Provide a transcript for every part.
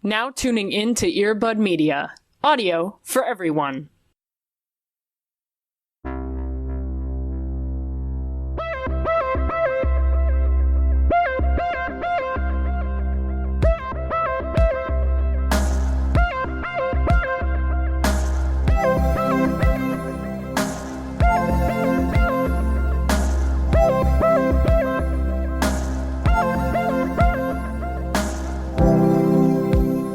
Now tuning in to Earbud Media. Audio for everyone.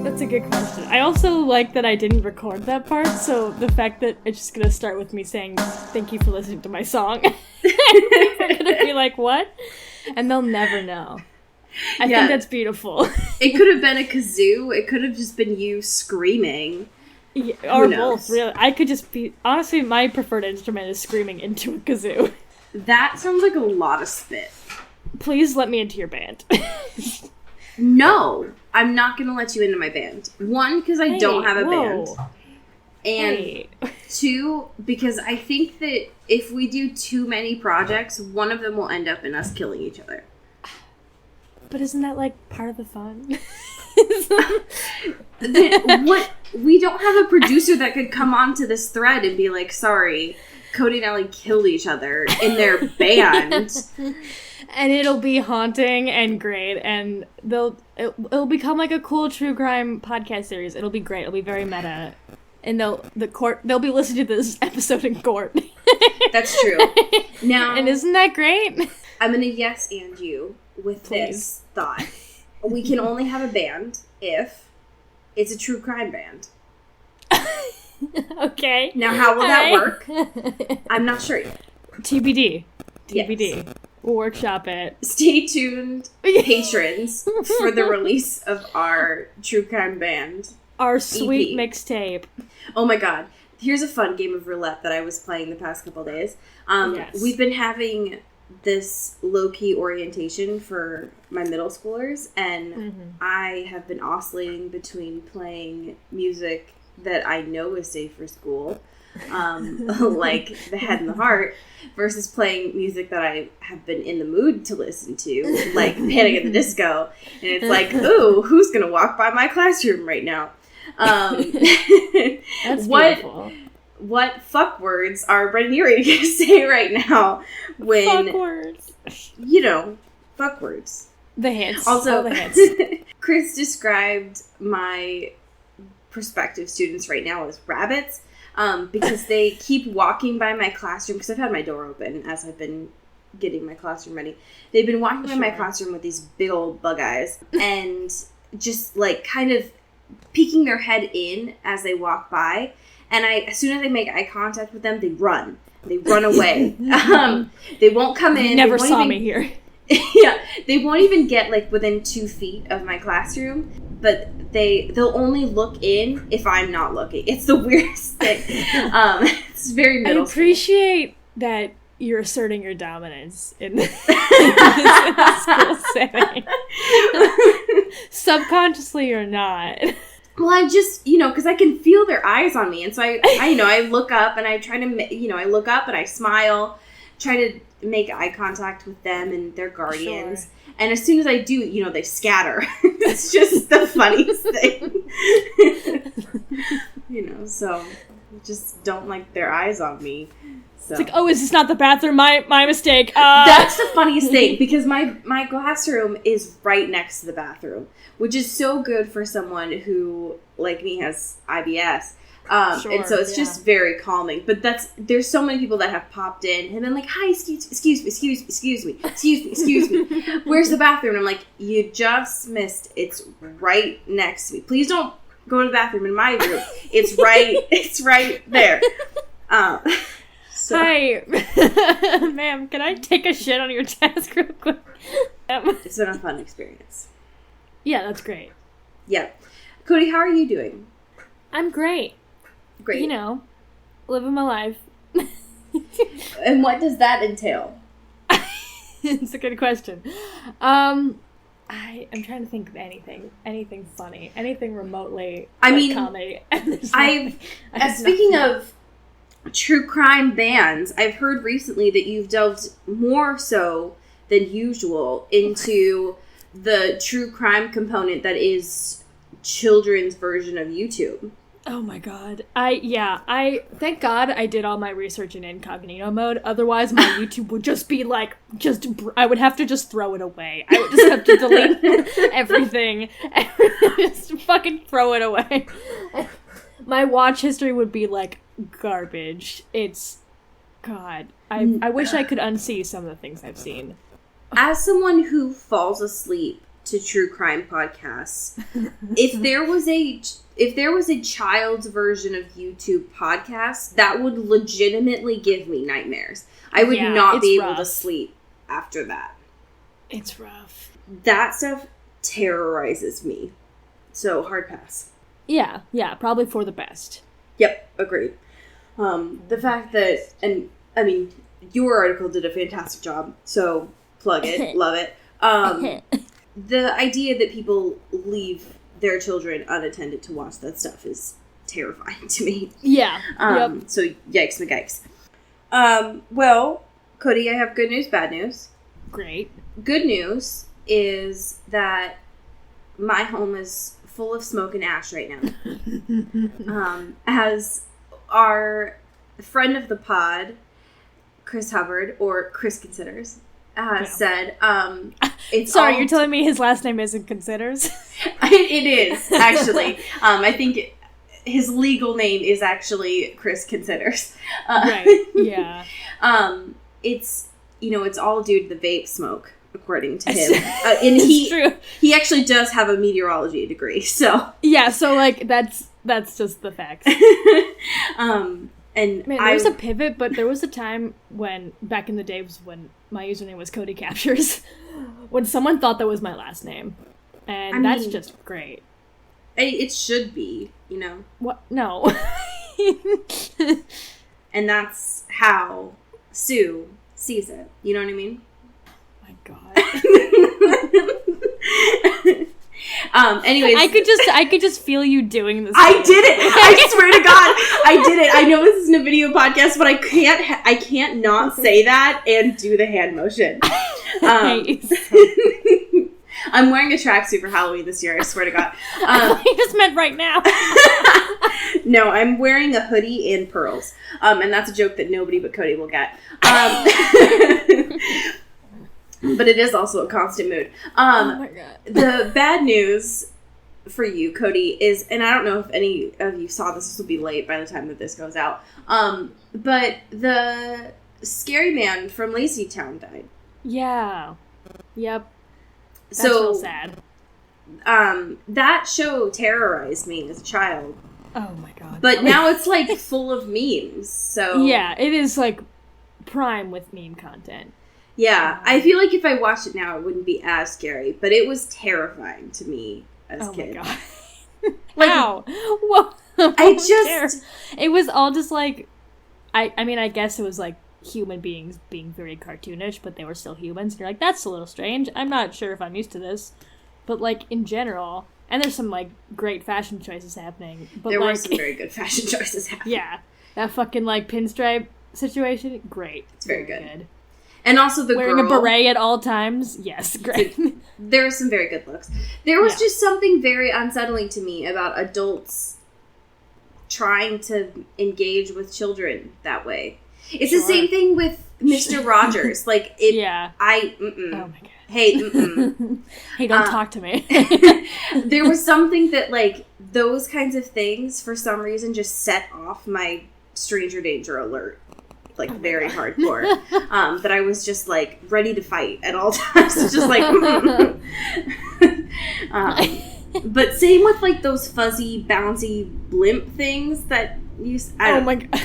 That's a good question. I also like that I didn't record that part, so the fact that it's just gonna start with me saying thank you for listening to my song. They're gonna be like, what? And they'll never know. I think that's beautiful. It could have been a kazoo. It could have just been you screaming. Yeah, or both, really. I could just be... Honestly, my preferred instrument is screaming into a kazoo. That sounds like a lot of spit. Please let me into your band. No, I'm not going to let you into my band. One, because I don't have a band. And two, because I think that if we do too many projects, one of them will end up in us killing each other. But isn't that, like, part of the fun? What? We don't have a producer that could come onto this thread and be like, sorry, Cody and Ellie killed each other in their band. And it'll be haunting and great, and it'll become like a cool true crime podcast series. It'll be great. It'll be very meta, and they'll be listening to this episode in court. That's true. Now, and isn't that great? I'm gonna yes and you with this thought. We can only have a band if it's a true crime band. Okay. Now, how will that work? I'm not sure yet. TBD. Yes. We'll workshop it. Stay tuned, patrons, for the release of our true crime band. Our sweet mixtape. Oh my god. Here's a fun game of roulette that I was playing the past couple days. We've been having this low-key orientation for my middle schoolers, and I have been oscillating between playing music that I know is safe for school, like The Head and the Heart, versus playing music that I have been in the mood to listen to, like Panic at the Disco. And it's like, ooh, who's going to walk by my classroom right now? That's beautiful. What fuck words are Brett and Yuri going to say right now when... Fuck words. You know, fuck words. The hits. Also, all the hits. Chris described my prospective students right now as rabbits, because they keep walking by my classroom, because I've had my door open as I've been getting my classroom ready. They've been walking by my classroom with these big old bug eyes, and just, like, kind of peeking their head in as they walk by, and as soon as I make eye contact with them, they run. They run away. They won't come in. You never saw me here. Yeah, they won't even get, like, within 2 feet of my classroom, but they'll only look in if I'm not looking. It's the weirdest thing. It's very middle. I appreciate that you're asserting your dominance in this school setting. Subconsciously or not. Well, I just, because I can feel their eyes on me, and so I look up and I try to, I look up and I smile, try to make eye contact with them and their guardians. Sure. And as soon as I do, they scatter. It's just the funniest thing. So just don't like their eyes on me. So. It's like, oh, is this not the bathroom? My mistake. That's the funniest thing, because my classroom is right next to the bathroom, which is so good for someone who, like me, has IBS. And so it's just very calming. But there's so many people that have popped in and been like, hi, excuse me. Where's the bathroom? And I'm like, you just missed. It's right next to me. Please don't go to the bathroom in my room. It's right there. Hi, ma'am, can I take a shit on your desk real quick? It's been a fun experience. Yeah, that's great. Yeah. Cody, how are you doing? I'm great. Great. Living my life. And what does that entail? It's a good question. I'm trying to think of anything funny, anything remotely comedy. Speaking of true crime bands, I've heard recently that you've delved more so than usual into the true crime component that is children's version of YouTube. Oh my god. I thank God I did all my research in incognito mode. Otherwise, my YouTube would just be like, I would have to just throw it away. I would just have to delete everything. Just fucking throw it away. My watch history would be like garbage. God. I wish I could unsee some of the things I've seen. As someone who falls asleep to true crime podcasts, if there was a child's version of YouTube podcast, that would legitimately give me nightmares. I would not be able to sleep after that. It's rough. That stuff terrorizes me. So, hard pass. Yeah, probably for the best. Yep, agreed. The fact that, and I mean, your article did a fantastic job, so plug it, love it. The idea that people leave their children unattended to watch that stuff is terrifying to me. Yeah. So, yikes McGikes. Well, Cody, I have good news, bad news. Great. Good news is that my home is full of smoke and ash right now. As our friend of the pod, Chris Hubbard, or Chris Considers, said, it's Sorry, you're telling me his last name isn't Considers? It is, actually. I think his legal name is actually Chris Considers. Right, yeah. It's all due to the vape smoke, according to him. And he actually does have a meteorology degree, so. Yeah, so, like, that's just the facts. And man, there was a pivot, but there was a time when, back in the day, was when my username was Cody Captures, when someone thought that was my last name. And that's just great. It should be, What? No. And that's how Sue sees it. You know what I mean? Oh my god. Anyways, I could just feel you doing this. I did it. I swear to God, I did it. I know this isn't a video podcast, but I can't not say that and do the hand motion. I'm wearing a tracksuit for Halloween this year. I swear to God. You just meant right now. No, I'm wearing a hoodie and pearls, and that's a joke that nobody but Cody will get. But it is also a constant mood. Oh my god. The bad news for you, Cody, is, and I don't know if any of you saw this will be late by the time that this goes out, but the scary man from Lazy Town died. Yeah. Yep. That's so real sad. That show terrorized me as a child. Oh my god. But now it's like full of memes, so. Yeah, it is like prime with meme content. Yeah, I feel like if I watched it now, it wouldn't be as scary, but it was terrifying to me as a kid. Oh my god. Wow. Whoa. It was all just like, I mean, I guess it was like human beings being very cartoonish, but they were still humans, and you're like, that's a little strange. I'm not sure if I'm used to this. But like, in general, and there's some like great fashion choices happening. But there like, were some very good fashion choices happening. Yeah. That fucking like pinstripe situation, great. It's very good. And also wearing a beret at all times. Yes, great. There were some very good looks. There was just something very unsettling to me about adults trying to engage with children that way. It's the same thing with Mr. Rogers. Like, it. Yeah. Oh my god. Hey, hey, don't talk to me. There was something that, like, those kinds of things, for some reason, just set off my stranger danger alert. Like, very hardcore. That I was just, like, ready to fight at all times. Just like, but same with, like, those fuzzy, bouncy blimp things that you... Oh my god.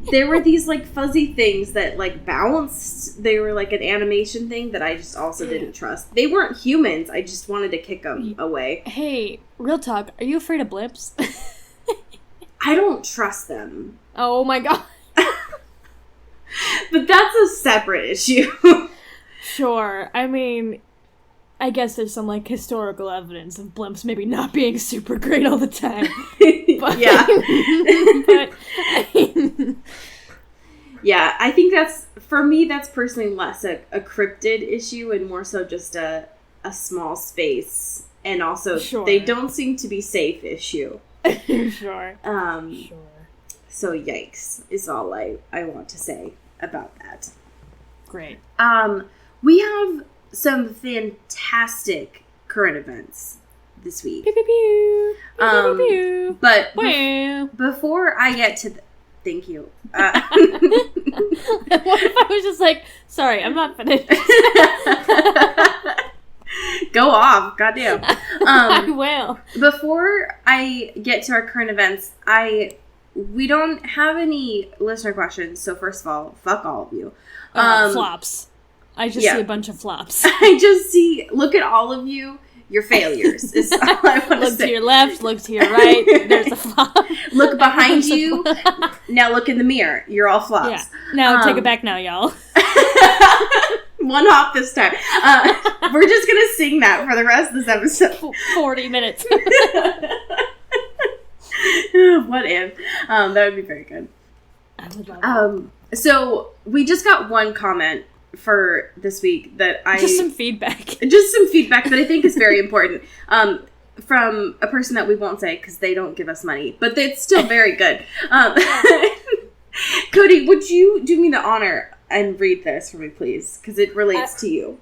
There were these, like, fuzzy things that, like, bounced. They were, like, an animation thing that I just also didn't trust. They weren't humans. I just wanted to kick them away. Hey, real talk. Are you afraid of blimps? I don't trust them. Oh my god. But that's a separate issue. Sure. I mean, I guess there's some, like, historical evidence of blimps maybe not being super great all the time. But, yeah. But, I mean... Yeah, I think that's, for me, that's personally less a cryptid issue and more so just a small space and also Sure. they don't seem to be safe issue. Sure. So yikes is all I want to say about that. Great. We have some fantastic current events this week. Pew, pew, pew. Pew, pew, pew, pew. But Pew. before I get to thank you. What if I was just like, sorry, I'm not finished. Go off, goddamn. I will. Before I get to our current events, we don't have any listener questions. So first of all, fuck all of you. Flops. I just see a bunch of flops. I just see. Look at all of you. You're failures. Is all I want to Look say. to your left. Look to your right. There's a flop. Look behind you. Now look in the mirror. You're all flops. Yeah. Now take it back now, y'all. One hop this time. We're just gonna sing that for the rest of this episode. 40 minutes. What if? That would be very good. I would love it. So we just got one comment for this week that just some feedback that I think is very important. From a person that we won't say because they don't give us money, but it's still very good. Cody, would you do me the honor and read this for me, please? Because it relates to you.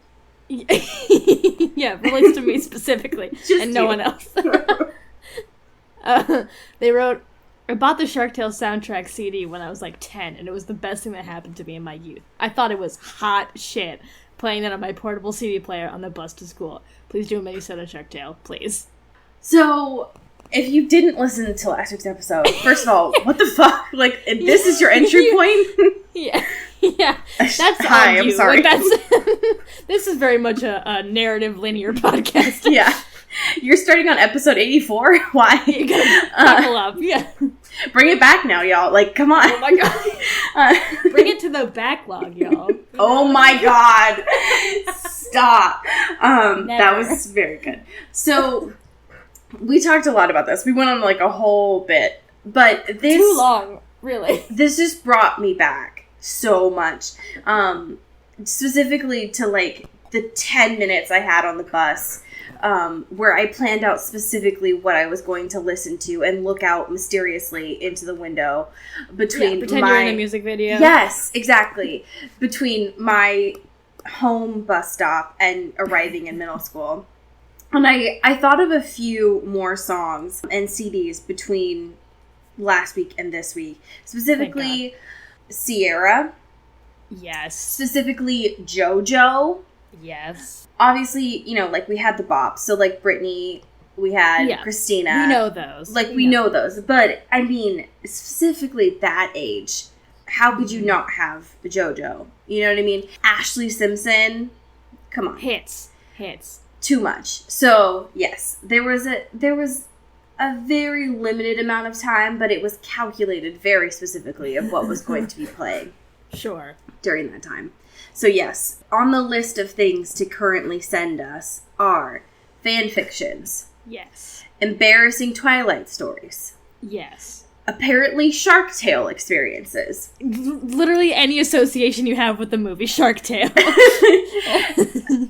Yeah, it relates to me specifically, and no one else. They wrote, I bought the Shark Tale soundtrack CD when I was like 10, and it was the best thing that happened to me in my youth. I thought it was hot shit, playing that on my portable CD player on the bus to school. Please do a Minnesota Shark Tale, please. So, if you didn't listen to last week's episode, first of all, what the fuck? Like, this is your entry point? Yeah. That's Hi, on you. I'm sorry. Like, this is very much a narrative linear podcast. Yeah. You're starting on episode 84? Why? You gotta buckle up, yeah. Bring it back now, y'all. Like, come on. Oh my god. Bring it to the backlog, y'all. Oh my god. Stop. That was very good. So, we talked a lot about this. We went on like a whole bit. But this... Too long, really. This just brought me back so much. Specifically to like the 10 minutes I had on the bus. Where I planned out specifically what I was going to listen to and look out mysteriously into the window between pretend you're in a music video. Yes, exactly. Between my home bus stop and arriving in middle school. And I thought of a few more songs and CDs between last week and this week. Specifically, Sierra. Yes. Specifically, JoJo. Yes. Obviously, you know, like, we had the bops. So, like, Britney, we had Christina. We know those. Like, we know those. But, I mean, specifically that age, how could you not have JoJo? You know what I mean? Ashley Simpson. Come on. Hits. Too much. So, yes. There was a very limited amount of time, but it was calculated very specifically of what was going to be playing. Sure. During that time. So yes, on the list of things to currently send us are fan fictions. Yes. Embarrassing Twilight stories. Yes. Apparently Shark Tale experiences. Literally any association you have with the movie Shark Tale.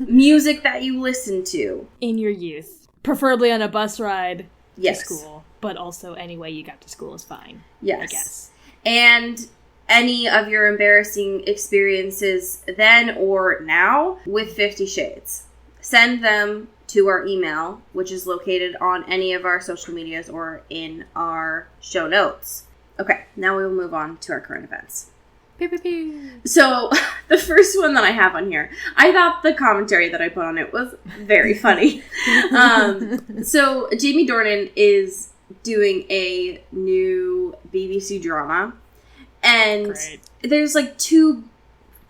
Music that you listen to. In your youth. Preferably on a bus ride to Yes. school. But also any way you got to school is fine. Yes. I guess. And any of your embarrassing experiences then or now with 50 Shades. Send them to our email, which is located on any of our social medias or in our show notes. Okay, now we will move on to our current events. Pew, pew, pew. So, the first one that I have on here, I thought the commentary that I put on it was very funny. So, Jamie Dornan is doing a new BBC drama. And Great. there's like two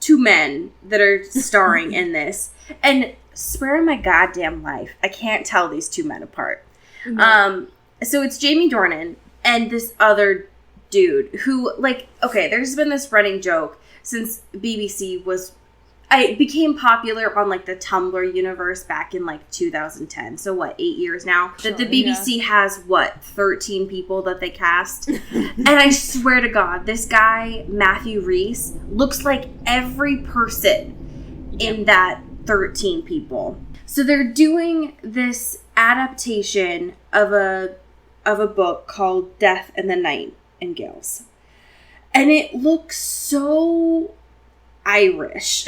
men that are starring in this. And swear on my goddamn life, I can't tell these two men apart. Mm-hmm. So it's Jamie Dornan and this other dude who, like, okay, there's been this running joke since BBC became popular on, like, the Tumblr universe back in, like, 2010. So, what, 8 years now? Sure, that the BBC has, 13 people that they cast? And I swear to God, this guy, Matthew Rhys, looks like every person in that 13 people. So they're doing this adaptation of a book called Death and the Nightingales. And it looks so Irish.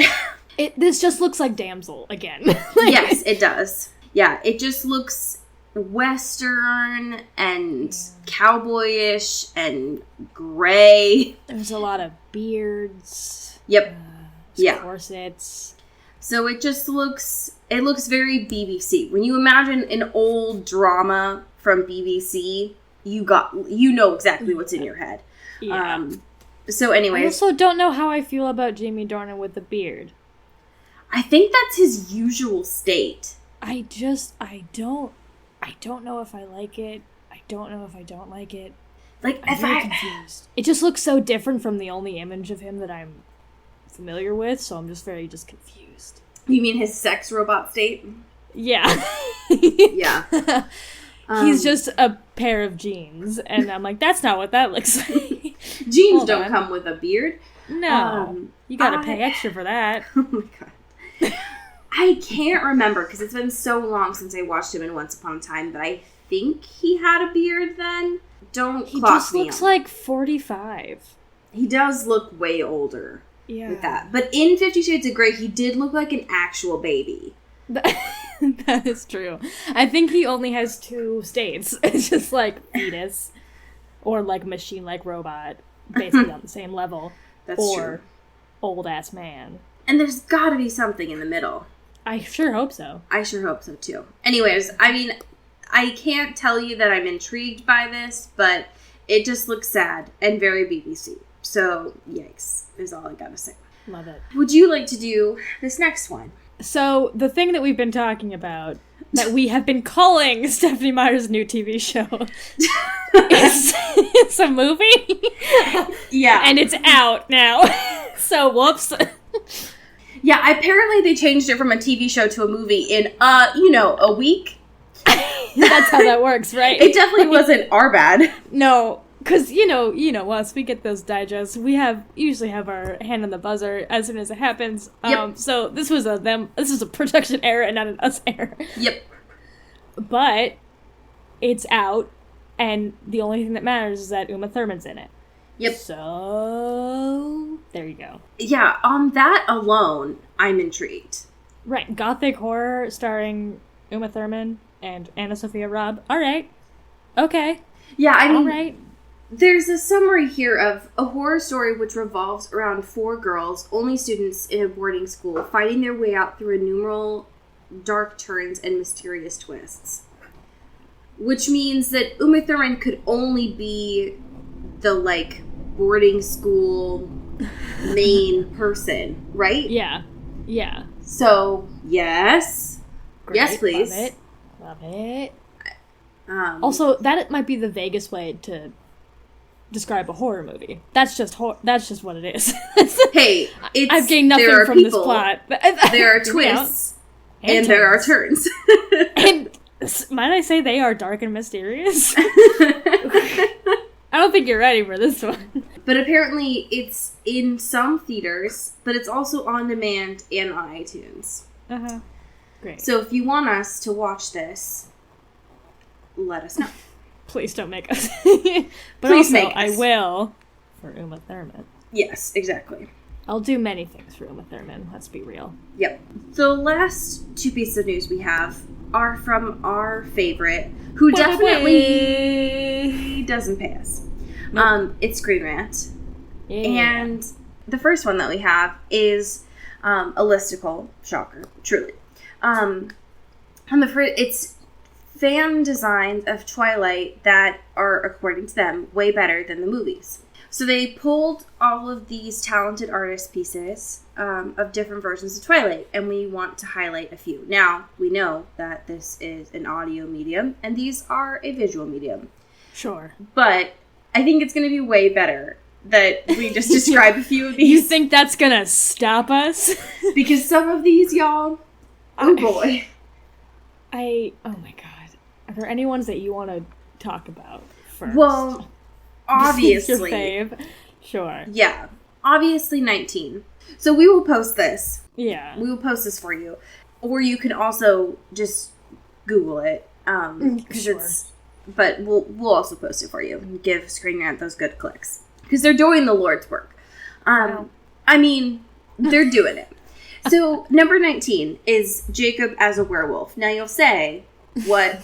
This just looks like Damsel again. Yes, it does. Yeah, it just looks Western and cowboyish and gray. There's a lot of beards. Yep. Corsets. So it looks very BBC. When you imagine an old drama from BBC, you know exactly what's in your head. Yeah. So anyways. I also don't know how I feel about Jamie Dornan with the beard. I think that's his usual state. I don't know if I like it. I don't know if I don't like it. Like, I'm very confused. It just looks so different from the only image of him that I'm familiar with, so I'm just very confused. You mean his sex robot state? Yeah. Yeah. He's just a pair of jeans, and I'm like, that's not what that looks like. Jeans don't come with a beard. No. You gotta pay extra for that. Oh my god. I can't remember, because it's been so long since I watched him in Once Upon a Time, but I think he had a beard then. He just looks like 45. He does look way older with that. But in 50 Shades of Grey, he did look like an actual baby. That is true. I think he only has 2 states. It's just like fetus or like machine-like robot, basically on the same level. That's true. Old-ass man. And there's gotta be something in the middle. I sure hope so. I sure hope so, too. Anyways, I mean, I can't tell you that I'm intrigued by this, but it just looks sad and very BBC. So, yikes, is all I gotta say. Love it. Would you like to do this next one? So, the thing that we've been talking about, that we have been calling Stephenie Meyer's new TV show, it's a movie? Yeah. And it's out now. So, whoops. Yeah, apparently they changed it from a TV show to a movie in, a week. That's how that works, right? It definitely wasn't our bad. No, because, once we get those digests, we usually have our hand on the buzzer as soon as it happens. Yep. So this was a production error and not an us error. Yep. But it's out, and the only thing that matters is that Uma Thurman's in it. Yep. So, there you go. Yeah, on that alone, I'm intrigued. Right, gothic horror starring Uma Thurman and Anna Sophia Robb. All right. Okay. Yeah, I mean, all right. There's a summary here of a horror story which revolves around 4 girls, only students in a boarding school, fighting their way out through innumerable dark turns and mysterious twists. Which means that Uma Thurman could only be the, boarding school main person, right? Yeah. Yeah. So, yes. Great. Yes, please. Love it. Also, that might be the vaguest way to describe a horror movie. That's just what it is. Hey, I've gained nothing from this plot. There are twists, and there are turns. And might I say they are dark and mysterious? I don't think you're ready for this one. But apparently it's in some theaters, but it's also on demand and on iTunes. Uh-huh. Great. So if you want us to watch this, let us know. Please don't make us. But Please also, make us. I will for Uma Thurman. Yes, exactly. I'll do many things for Uma Thurman, let's be real. Yep. The last 2 pieces of news we have are from our favorite, who definitely doesn't pay us. Nope. It's Screen Rant. Yeah. And the first one that we have is a listicle. Shocker, truly. It's fan designs of Twilight that are, according to them, way better than the movies. So they pulled all of these talented artist pieces of different versions of Twilight, and we want to highlight a few. Now, we know that this is an audio medium, and these are a visual medium. Sure. But I think it's going to be way better that we just describe a few of these. You think that's going to stop us? Because some of these, y'all, oh boy. Oh my god. Are there any ones that you want to talk about first? Well, obviously. Your fave. Sure. Yeah. Obviously 19. So we will post this. Yeah. We will post this for you. Or you can also just Google it Because Sure. but we'll also post it for you. Give Screen Rant those good clicks. Because they're doing the Lord's work. Wow. I mean, they're doing it. So, number 19 is Jacob as a werewolf. Now, you'll say, what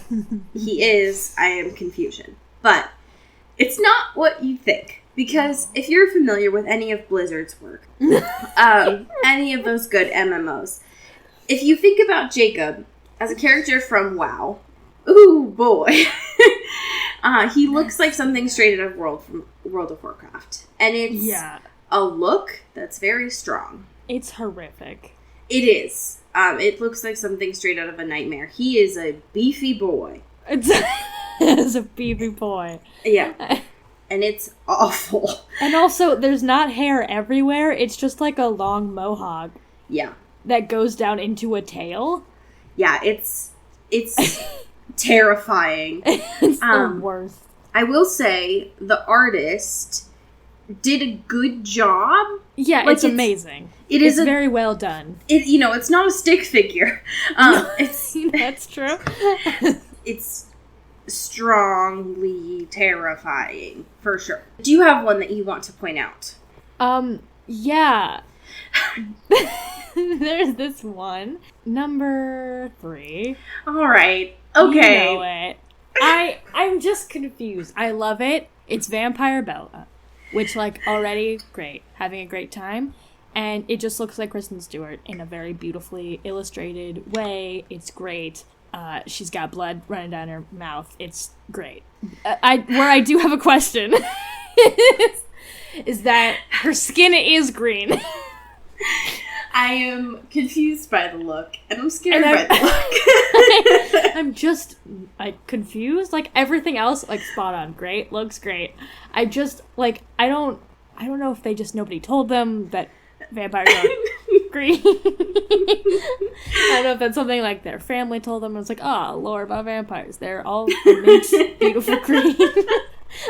he is, I am confusion. But it's not what you think. Because if you're familiar with any of Blizzard's work, any of those good MMOs, if you think about Jacob as a character from WoW, ooh, boy. He looks like something straight out of World of Warcraft. And it's a look that's very strong. It's horrific. It is. It looks like something straight out of a nightmare. He is a beefy boy. It's a beefy boy. Yeah. And it's awful. And also, there's not hair everywhere. It's just like a long mohawk. Yeah. That goes down into a tail. Yeah, it's terrifying. It's the worst. I will say, the artist did a good job. Yeah, like, it's amazing. It's very well done. It's not a stick figure. That's true. It's strongly terrifying, for sure. Do you have one that you want to point out? Yeah. There's this one. Number 3. All right. Okay. You know it. I'm just confused. I love it. It's Vampire Bella, which, like, already great. Having a great time. And it just looks like Kristen Stewart in a very beautifully illustrated way. It's great. She's got blood running down her mouth. It's great. Where I do have a question is that her skin is green. I am confused by the look, and I'm scared by the look. I'm just, confused. Like, everything else, like, spot on. Great. Looks great. I just, like, I don't know if nobody told them that vampires are green. I don't know if that's something, like, their family told them. It's like, lore about vampires. They're all mint, beautiful green.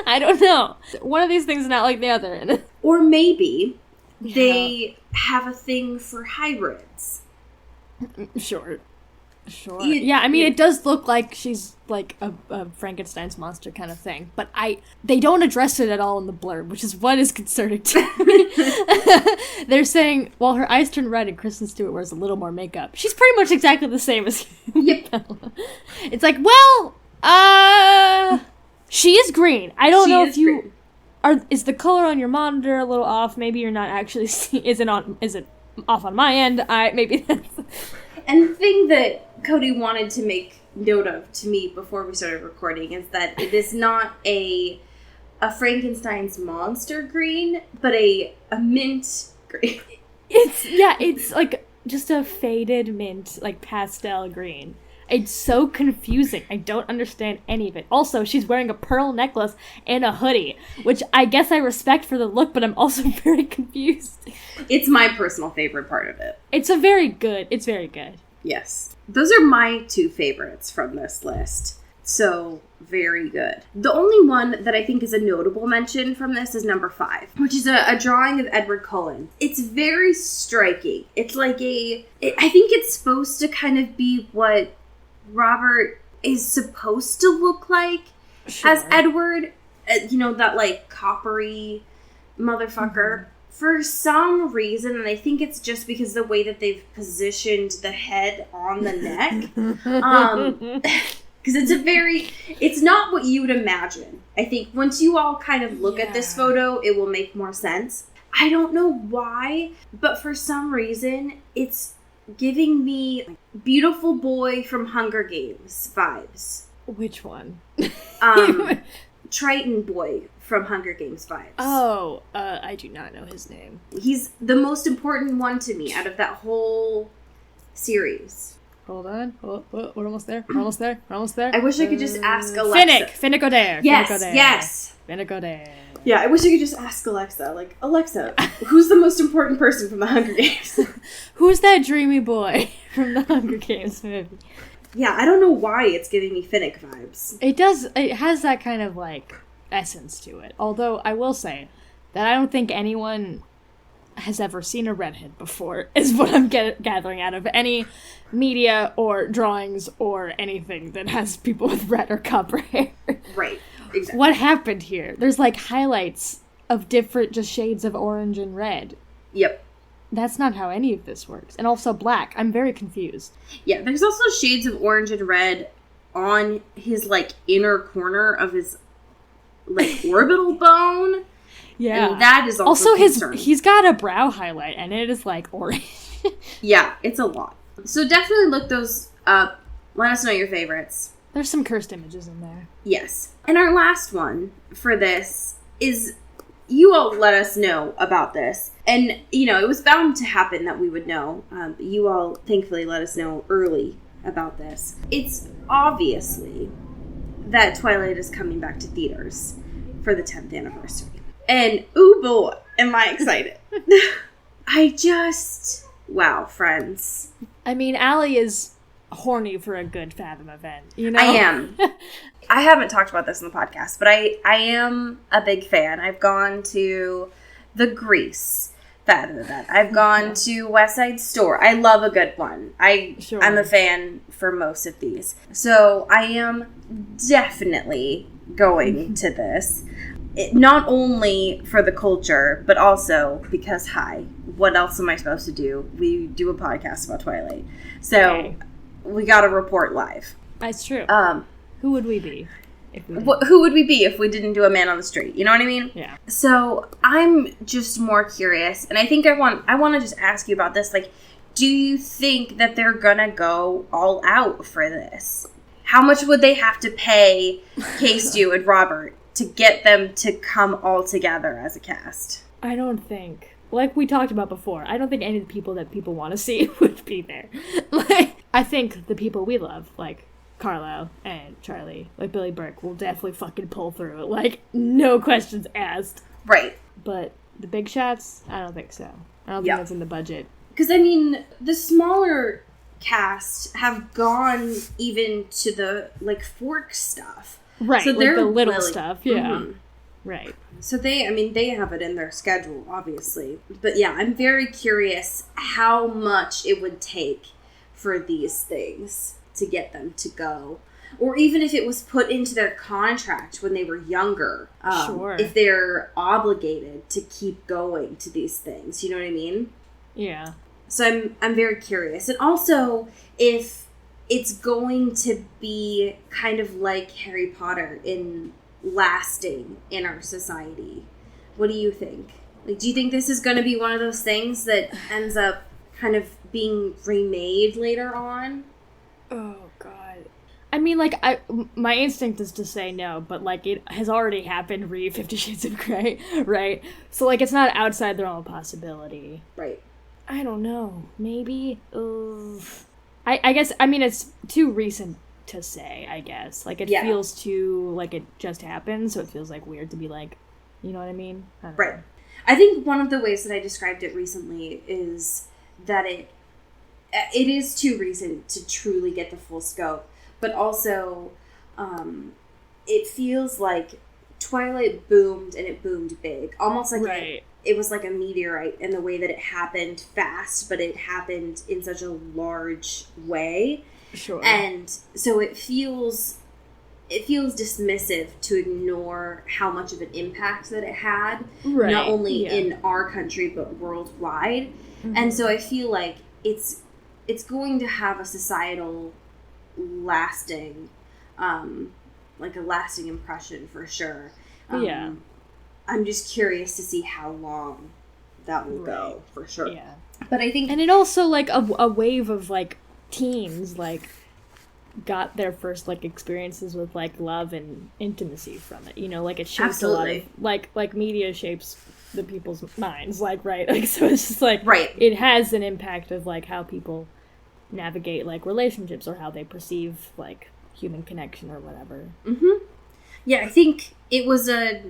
I don't know. One of these things is not like the other. Or maybe they have a thing for hybrids. Sure. Yeah, I mean, it does look like she's like a Frankenstein's monster kind of thing, but they don't address it at all in the blurb, which is what is concerning to me. They're saying, well, her eyes turn red and Kristen Stewart wears a little more makeup. She's pretty much exactly the same as Yep. It's like, well, she is green. I don't know if you is the color on your monitor a little off? Maybe you're not actually is it off on my end? Maybe that's. And the thing that Cody wanted to make note of to me before we started recording is that it is not a Frankenstein's monster green, but a mint green. It's like just a faded mint, like pastel green. It's so confusing. I don't understand any of it. Also, she's wearing a pearl necklace and a hoodie, which I guess I respect for the look, but I'm also very confused. It's my personal favorite part of it. It's very good. Yes. Those are my 2 favorites from this list. So, very good. The only one that I think is a notable mention from this is number 5, which is a drawing of Edward Cullen. It's very striking. It's like I think it's supposed to kind of be what Robert is supposed to look like as Edward. That, like, coppery motherfucker. Mm-hmm. For some reason, and I think it's just because the way that they've positioned the head on the neck, because it's not what you would imagine. I think once you all kind of look at this photo, it will make more sense. I don't know why, but for some reason, it's giving me beautiful boy from Hunger Games vibes. Which one? Triton boy from Hunger Games vibes. Oh, I do not know his name. He's the most important one to me out of that whole series. Hold on. We're almost there. We're almost there. I wish I could just ask Alexa. Finnick Odair. Yes. Finnick Odair. Yeah, I wish I could just ask Alexa. Like, Alexa, who's the most important person from the Hunger Games? Who's that dreamy boy from the Hunger Games movie? Yeah, I don't know why it's giving me Finnick vibes. It has that kind of, like, essence to it. Although, I will say that I don't think anyone has ever seen a redhead before, is what I'm gathering out of any media or drawings or anything that has people with red or copper hair. Right, exactly. What happened here? There's, like, highlights of different just shades of orange and red. Yep. That's not how any of this works. And also black. I'm very confused. Yeah, there's also shades of orange and red on his, like, inner corner of his, like, orbital bone. Yeah. And that is also he's got a brow highlight, and it is, like, orange. Yeah, it's a lot. So definitely look those up. Let us know your favorites. There's some cursed images in there. Yes. And our last one for this is, you all let us know about this. And, you know, it was bound to happen that we would know. But you all thankfully let us know early about this. It's obviously that Twilight is coming back to theaters for the 10th anniversary. And, ooh boy, am I excited. Wow, friends. I mean, Allie is horny for a good Fathom event, you know? I am. I haven't talked about this in the podcast, but I am a big fan. I've gone to the Grease Fathom event. I've gone to West Side Store. I love a good one. I'm a fan for most of these. So I am definitely going to this. Not only for the culture, but also because, what else am I supposed to do? We do a podcast about Twilight. So we got to report live. That's true. Who would we be? Who would we be if we didn't do a Man on the Street? You know what I mean? Yeah. So I'm just more curious, and I think I want to just ask you about this. Like, do you think that they're gonna go all out for this? How much would they have to pay Kay, Stu, and Robert to get them to come all together as a cast? I don't think, like we talked about before, I don't think any of the people that people want to see would be there. Like, I think the people we love, like Carlisle and Charlie, like Billy Burke, will definitely fucking pull through it. Like, no questions asked. Right. But the big shots, I don't think so. I don't think that's in the budget. Because, I mean, the smaller cast have gone even to the, like, Fork stuff. Right, so like they're the little really, stuff, yeah. Mm-hmm. Right. So they have it in their schedule, obviously. But yeah, I'm very curious how much it would take for these things to get them to go. Or even if it was put into their contract when they were younger. Sure. If they're obligated to keep going to these things. You know what I mean? Yeah. So I'm very curious. And also, if it's going to be kind of like Harry Potter in lasting in our society. What do you think? Like, do you think this is going to be one of those things that ends up kind of being remade later on? Oh, God. I mean, like, my instinct is to say no, but, like, it has already happened, read 50 Shades of Grey, right? So, like, it's not outside the realm of possibility. Right. I don't know. Maybe? I guess, I mean, it's too recent to say, I guess. Like, it feels too, like, it just happened, so it feels, like, weird to be like, you know what I mean? I don't know. I think one of the ways that I described it recently is that it is too recent to truly get the full scope, but also it feels like Twilight boomed, and it boomed big. Almost like it was like a meteorite in the way that it happened fast, but it happened in such a large way. Sure. And so it feels dismissive to ignore how much of an impact that it had, not only in our country, but worldwide. Mm-hmm. And so I feel like it's going to have a societal lasting, like a lasting impression for sure. I'm just curious to see how long that will go, for sure. Yeah. But I think... And it also, like, a wave of, like, teens, like, got their first, like, experiences with, like, love and intimacy from it. You know, like, it shapes a lot of... Like, media shapes the people's minds, like, right? Like, so it's just, like... Right. It has an impact of, like, how people navigate, like, relationships or how they perceive, like, human connection or whatever. Mm-hmm. Yeah, I think it was a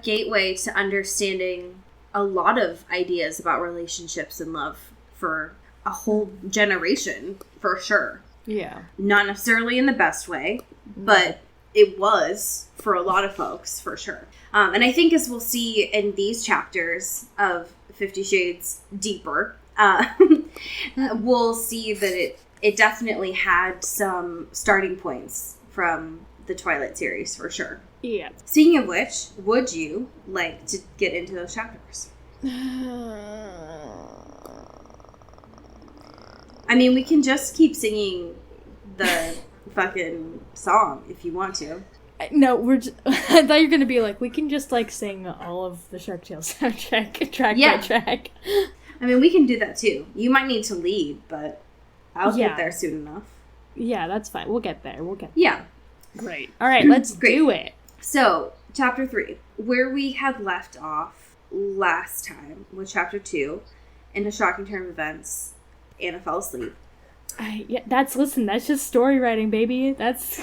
gateway to understanding a lot of ideas about relationships and love for a whole generation, for sure. Yeah. Not necessarily in the best way, but it was for a lot of folks, for sure. And I think as we'll see in these chapters of 50 Shades deeper, we'll see that it definitely had some starting points from the Twilight series, for sure. Yeah. Speaking of which, would you like to get into those chapters? I mean, we can just keep singing the fucking song if you want to. No, I thought you were going to be like, we can just, like, sing all of the Shark Tale soundtrack, track by track. I mean, we can do that, too. You might need to lead, but I'll get there soon enough. Yeah, that's fine. We'll get there. Yeah. Great. All right, let's do it. So, Chapter 3. Where we had left off last time with Chapter 2, in a shocking turn of events, Anna fell asleep. That's just story writing, baby. That's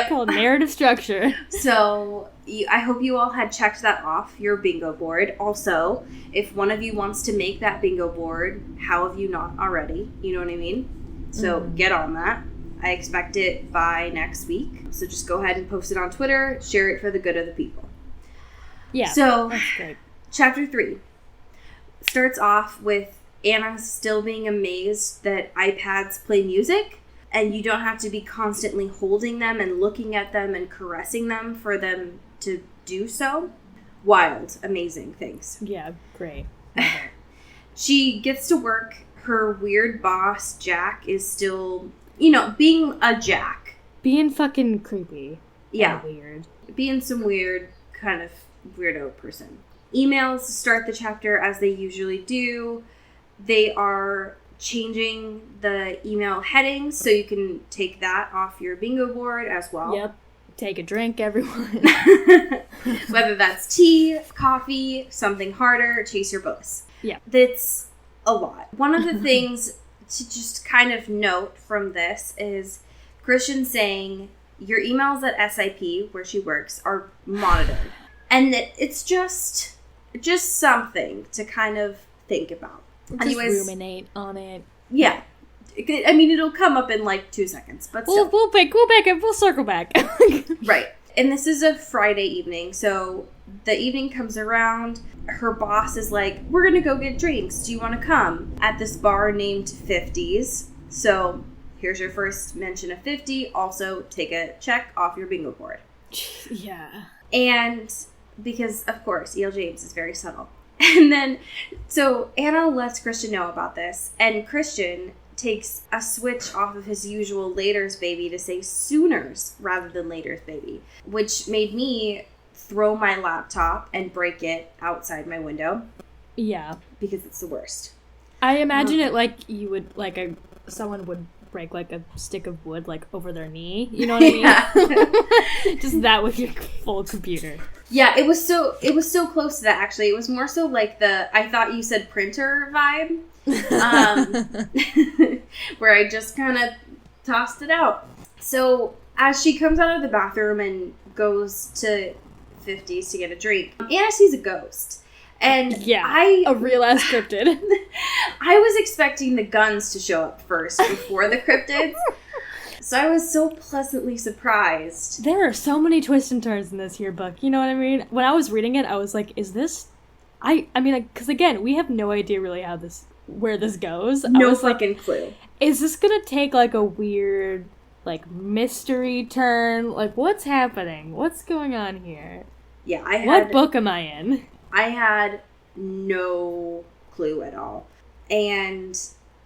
called narrative structure. So, I hope you all had checked that off your bingo board. Also, if one of you wants to make that bingo board, how have you not already? You know what I mean? So, get on that. I expect it by next week. So, just go ahead and post it on Twitter. Share it for the good of the people. Yeah, so, that's great. Chapter 3 starts off with Anna still being amazed that iPads play music, and you don't have to be constantly holding them and looking at them and caressing them for them to do so. Wild, amazing things. Yeah, great. She gets to work. Her weird boss, Jack, is still, being a Jack. Being fucking creepy. Yeah. And weird. Being some weird kind of weirdo person. Emails start the chapter as they usually do. They are changing the email headings, so you can take that off your bingo board as well. Yep. Take a drink, everyone. Whether that's tea, coffee, something harder, chase your bliss. Yeah. That's a lot. One of the things to just kind of note from this is Christian saying your emails at SIP, where she works, are monitored. And that it's just something to kind of think about. Anyways, just ruminate on it. Yeah. I mean, it'll come up in like 2 seconds, but still. We'll circle back. Right. And this is a Friday evening, so the evening comes around. Her boss is like, we're going to go get drinks. Do you want to come? At this bar named 50s. So here's your first mention of 50. Also, take a check off your bingo board. Yeah. And because, of course, E.L. James is very subtle. And then, so Anna lets Christian know about this, and Christian takes a switch off of his usual laters baby to say sooners rather than laters baby, which made me throw my laptop and break it outside my window. Yeah. Because it's the worst. I imagine it like you would, someone would break like a stick of wood over their knee. You know what I mean? Yeah. Just that with your full computer. Yeah, it was so close to that, actually. It was more so like I thought you said printer vibe. Where I just kind of tossed it out. So as she comes out of the bathroom and goes to 50s to get a drink, Anna sees a ghost. And a real ass cryptid. I was expecting the guns to show up first before the cryptids. So I was so pleasantly surprised. There are so many twists and turns in this here book. You know what I mean? When I was reading it, I was like, is this... I mean, because again, we have no idea really where this goes. No fucking clue. Is this gonna take a weird, mystery turn? What's happening? What's going on here? Yeah, what book am I in? I had no clue at all. And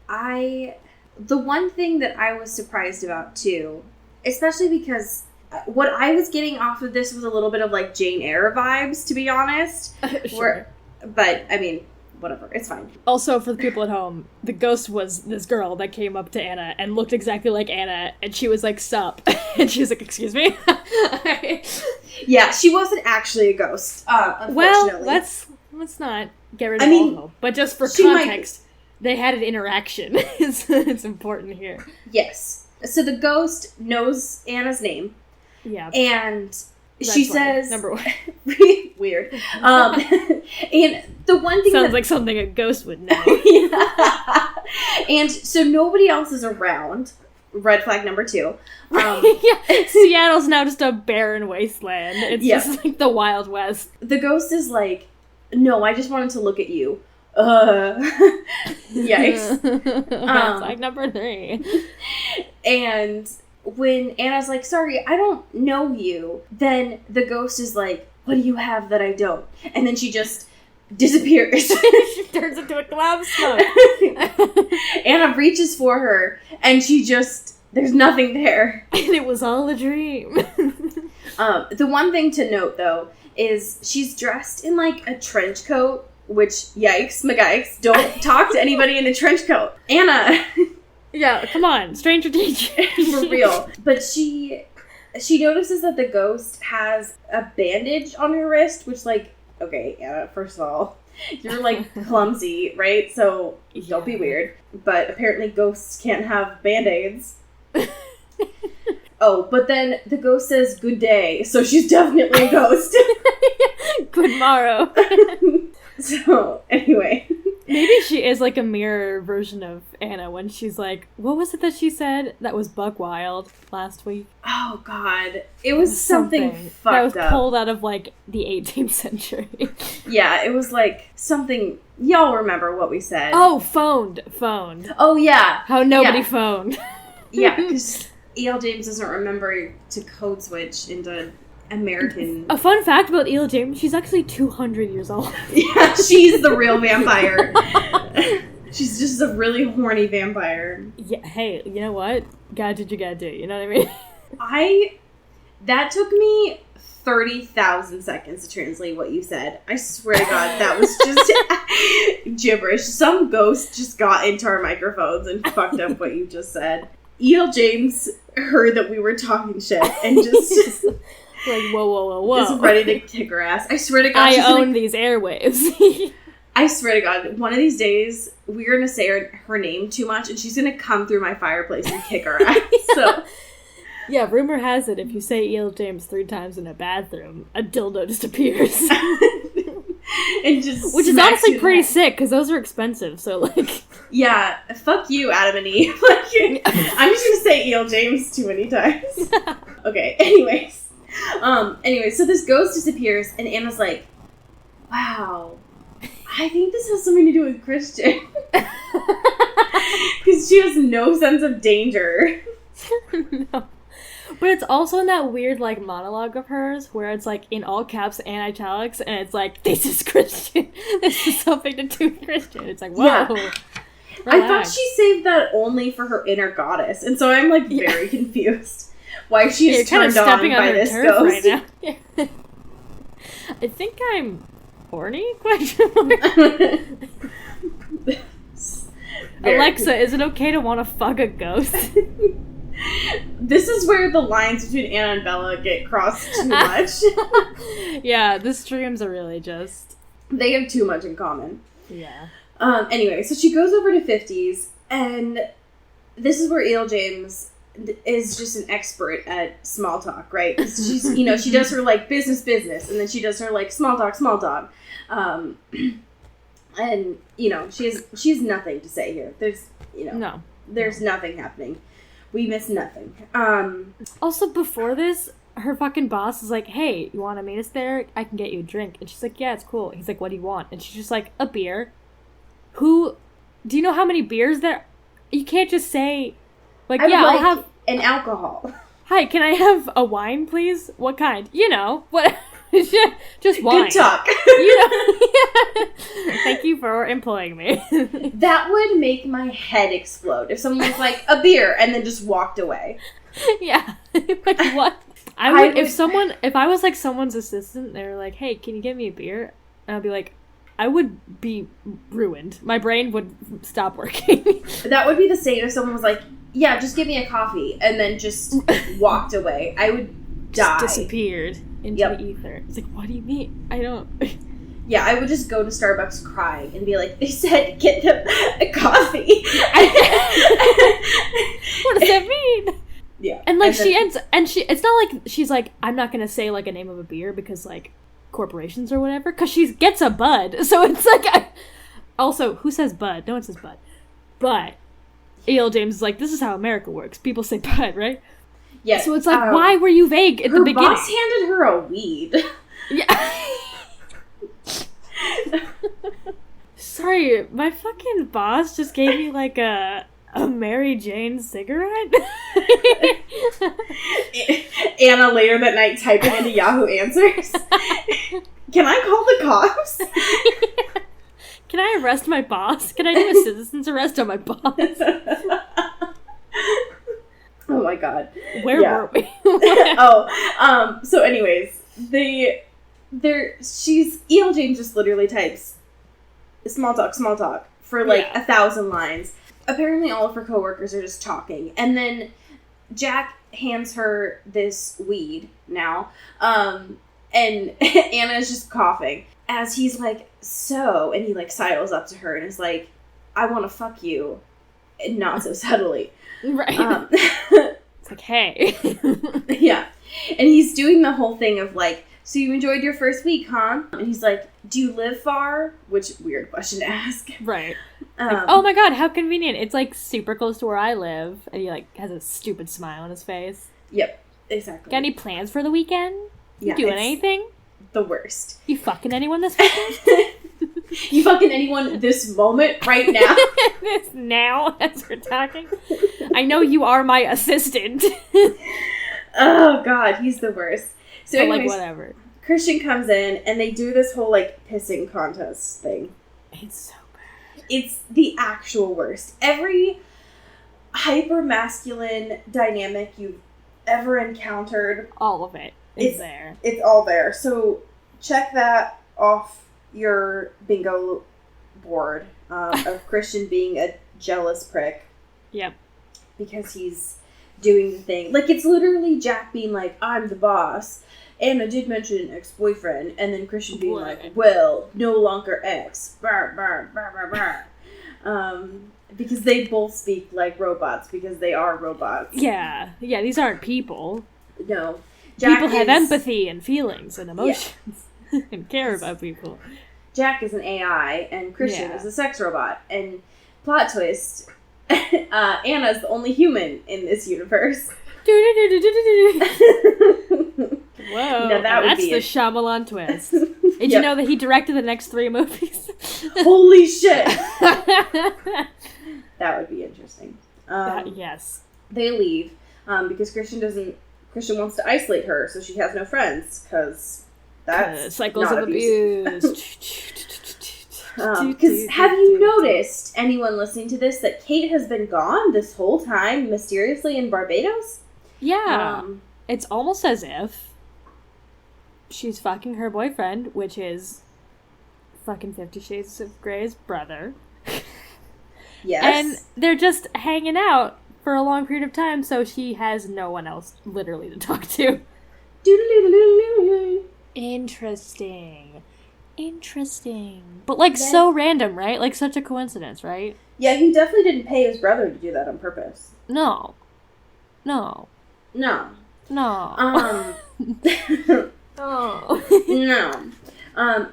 the one thing that I was surprised about too, especially because what I was getting off of this was a little bit of Jane Eyre vibes, to be honest. Sure. But, I mean, whatever, it's fine. Also, for the people at home, the ghost was this girl that came up to Anna and looked exactly like Anna, and she was like, sup? And she was like, excuse me? Yeah, she wasn't actually a ghost, unfortunately. Well, let's not get rid of all hope. But just for context, they had an interaction. It's important here. Yes. So the ghost knows Anna's name. Yeah. And she says... Number one. Weird. And the one thing sounds like something a ghost would know. Yeah. And so nobody else is around. Red flag number 2. Yeah. Seattle's now just a barren wasteland. It's just the Wild West. The ghost is like, no, I just wanted to look at you. Yikes. Like number 3. And when Anna's like, sorry, I don't know you, then the ghost is like, what do you have that I don't? And then she just disappears. She turns into a cloud of smoke. Anna reaches for her, and she just, there's nothing there. And it was all a dream. The one thing to note, though, is she's dressed in, like, a trench coat, which, yikes, McGikes, don't talk to anybody in a trench coat. Anna. Yeah, come on, stranger danger. For real. But she notices that the ghost has a bandage on her wrist, which, like, okay, Anna, first of all, you're, like, clumsy, right? So don't be weird. But apparently ghosts can't have Band-Aids. Oh, but then the ghost says, good day, so she's definitely a ghost. Good morrow. So, anyway. Maybe she is like a mirror version of Anna when she's like, what was it that she said that was buck wild last week? Oh, God. It was something fucked that was up. pulled out of, like, the 18th century. Yeah, it was, like, something... Y'all remember what we said. Oh, phoned. Oh, yeah. How nobody phoned. Yeah, because E.L. James doesn't remember to code switch into American... A fun fact about E.L. James, she's actually 200 years old. Yeah, she's the real vampire. She's just a really horny vampire. Yeah, hey, you know what? Gotta do what you gotta do, you know what I mean? That took me 30,000 seconds to translate what you said. I swear to God, that was just gibberish. Some ghost just got into our microphones and fucked up what you just said. E.L. James heard that we were talking shit and just... Like, whoa. Is ready to kick her ass. I swear to God, I own these airwaves. I swear to God, one of these days, we're going to say her name too much, and she's going to come through my fireplace and kick her ass. So. Yeah, rumor has it, if you say E.L. James 3 times in a bathroom, a dildo just appears. And just which is honestly pretty sick, because those are expensive, so, like... Yeah, fuck you, Adam and Eve. Like, I'm just going to say E.L. James too many times. Okay, anyways. So this ghost disappears, and Anna's like, wow, I think this has something to do with Christian. Because she has no sense of danger. No. But it's also in that weird, like, monologue of hers, where it's, like, in all caps and italics, and it's like, this is Christian. This is something to do with Christian. It's like, whoa. Yeah. Relax. I thought she saved that only for her inner goddess, and so I'm, like, very confused. Why she is turned on by this ghost. Right now. Yeah. I think I'm horny? Alexa, is it okay to want to fuck a ghost? This is where the lines between Anna and Bella get crossed too much. Yeah, the streams are really just... They have too much in common. Yeah. Anyway, so she goes over to 50s, and this is where E.L. James is just an expert at small talk, right? She's, she does her, like, business, and then she does her, like, small talk. And, she has nothing to say here. There's, No. There's nothing happening. We miss nothing. Also, before this, her fucking boss is like, hey, you want to meet us there? I can get you a drink. And she's like, yeah, it's cool. He's like, what do you want? And she's just like, a beer. Do you know how many beers there? You can't just say, like, I'll have an alcohol. Hi, can I have a wine, please? What kind? What? Just wine. Good talk. Thank you for employing me. That would make my head explode if someone was like, a beer, and then just walked away. Yeah. Like, what? I would if I was, like, someone's assistant, they were like, hey, can you get me a beer? And I'd be like, I would be ruined. My brain would stop working. That would be the same if someone was like, yeah, just give me a coffee, and then just walked away. I would die. Just disappeared into the ether. It's like, what do you mean? I don't... Yeah, I would just go to Starbucks crying and be like, they said get them a coffee. What does that mean? Yeah. And, like, it's not like she's like, I'm not going to say, like, a name of a beer because, like, corporations or whatever, because she gets a bud. So it's like, also, who says bud? No one says bud. But E.L. James is like, this is how America works. People say bud, right? Yeah. So it's like, why were you vague at the beginning? Her boss handed her a weed. Yeah. Sorry, sorry, my fucking boss just gave me like a Mary Jane cigarette. Anna later that night typing into Yahoo Answers. Can I call the cops? Can I arrest my boss? Can I do a citizen's arrest on my boss? Oh my god. Where were we? So anyways, E.L. James just literally types small talk for like 1,000 lines. Apparently all of her coworkers are just talking. And then Jack hands her this weed now. And Anna is just coughing. As he's like, and he like sidles up to her and is like, I want to fuck you. And not so subtly. Right. It's like, hey. Yeah. And he's doing the whole thing of like, so you enjoyed your first week, huh? And he's like, do you live far? Which, weird question to ask. Right. Like, oh my god, how convenient. It's like super close to where I live. And he like has a stupid smile on his face. Yep, exactly. Got any plans for the weekend? Yeah, you doing anything? The worst. You fucking anyone this weekend? You fucking anyone this moment right now? This now, as we're talking? I know you are my assistant. Oh god, he's the worst. So anyways, like, whatever. Christian comes in and they do this whole like pissing contest thing. It's so bad. It's the actual worst. Every hyper masculine dynamic you've ever encountered, all of it is there. It's all there. So check that off your bingo board of Christian being a jealous prick. Yep. Because he's doing the thing. Like, it's literally Jack being like, I'm the boss. Anna did mention an ex-boyfriend. And then Christian being like, well, no longer ex. Because they both speak like robots. Because they are robots. Yeah. Yeah, these aren't people. No. People have empathy and feelings and emotions. Yeah. And care about people. Jack is an AI. And Christian is a sex robot. And plot twist... Anna's the only human in this universe. Whoa, now that's the Shyamalan twist. Did you know that he directed the next 3 movies? Holy shit! That would be interesting. Yes. They leave because Christian wants to isolate her so she has no friends, because that's cycles of abuse. Because have you noticed, anyone listening to this, that Kate has been gone this whole time, mysteriously in Barbados? Yeah. It's almost as if she's fucking her boyfriend, which is fucking 50 Shades of Grey's brother. Yes. And they're just hanging out for a long period of time, so she has no one else literally to talk to. Interesting. But, like, so random, right? Like, such a coincidence, right? Yeah, he definitely didn't pay his brother to do that on purpose. No. No. No. No.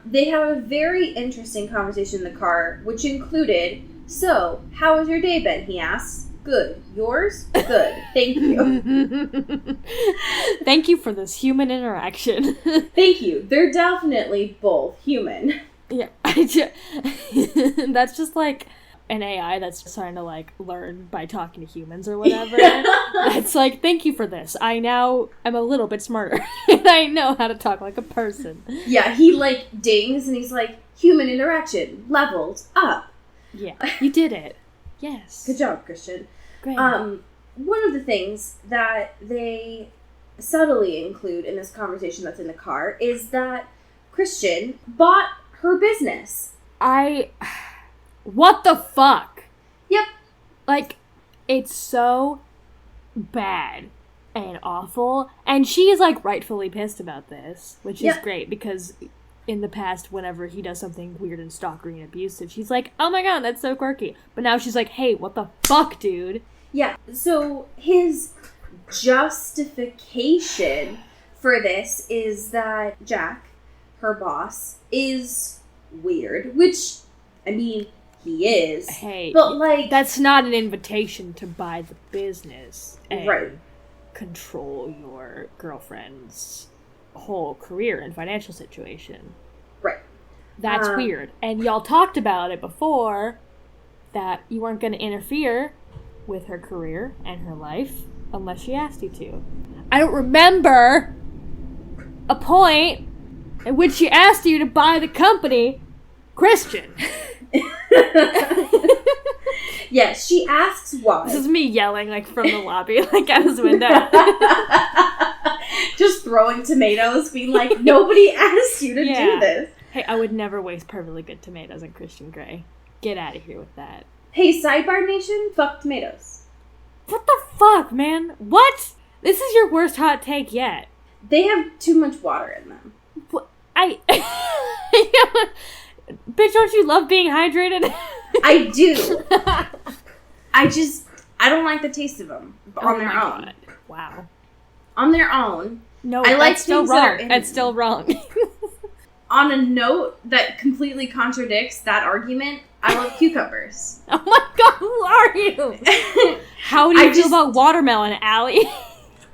They have a very interesting conversation in the car, which included, so, how has your day been, he asks. Good. Yours? Good. Thank you. Thank you for this human interaction. Thank you. They're definitely both human. Yeah. That's just like an AI that's trying to like learn by talking to humans or whatever. That's like, thank you for this. I now am a little bit smarter. And I know how to talk like a person. Yeah, he like dings and he's like, human interaction leveled up. Yeah, you did it. Yes. Good job, Christian. Great. One of the things that they subtly include in this conversation that's in the car is that Christian bought her business. What the fuck? Yep. Like, it's so bad and awful. And she is, like, rightfully pissed about this, which is great because in the past, whenever he does something weird and stalkery and abusive, she's like, oh my god, that's so quirky. But now she's like, hey, what the fuck, dude? Yeah, so his justification for this is that Jack, her boss, is weird, which, I mean, he is. Hey, but like, that's not an invitation to buy the business and right. control your girlfriend's whole career and financial situation. Right. That's weird. And y'all talked about it before, that you weren't going to interfere with her career and her life unless she asked you to. I don't remember a point at which she asked you to buy the company, Christian. Yes, she asks why. This is me yelling, like, from the lobby, like, out his window. Just throwing tomatoes, being like, nobody asked you to do this. Hey, I would never waste perfectly good tomatoes on Christian Grey. Get out of here with that. Hey, Sidebar Nation, fuck tomatoes. What the fuck, man? What? This is your worst hot take yet. They have too much water in them. What? Bitch, don't you love being hydrated? I do. I don't like the taste of them on their own. God. Wow. On their own. No, I like that's still wrong. That's still wrong. On a note that completely contradicts that argument, I love cucumbers. Oh my god, who are you? How do you feel about watermelon, Allie?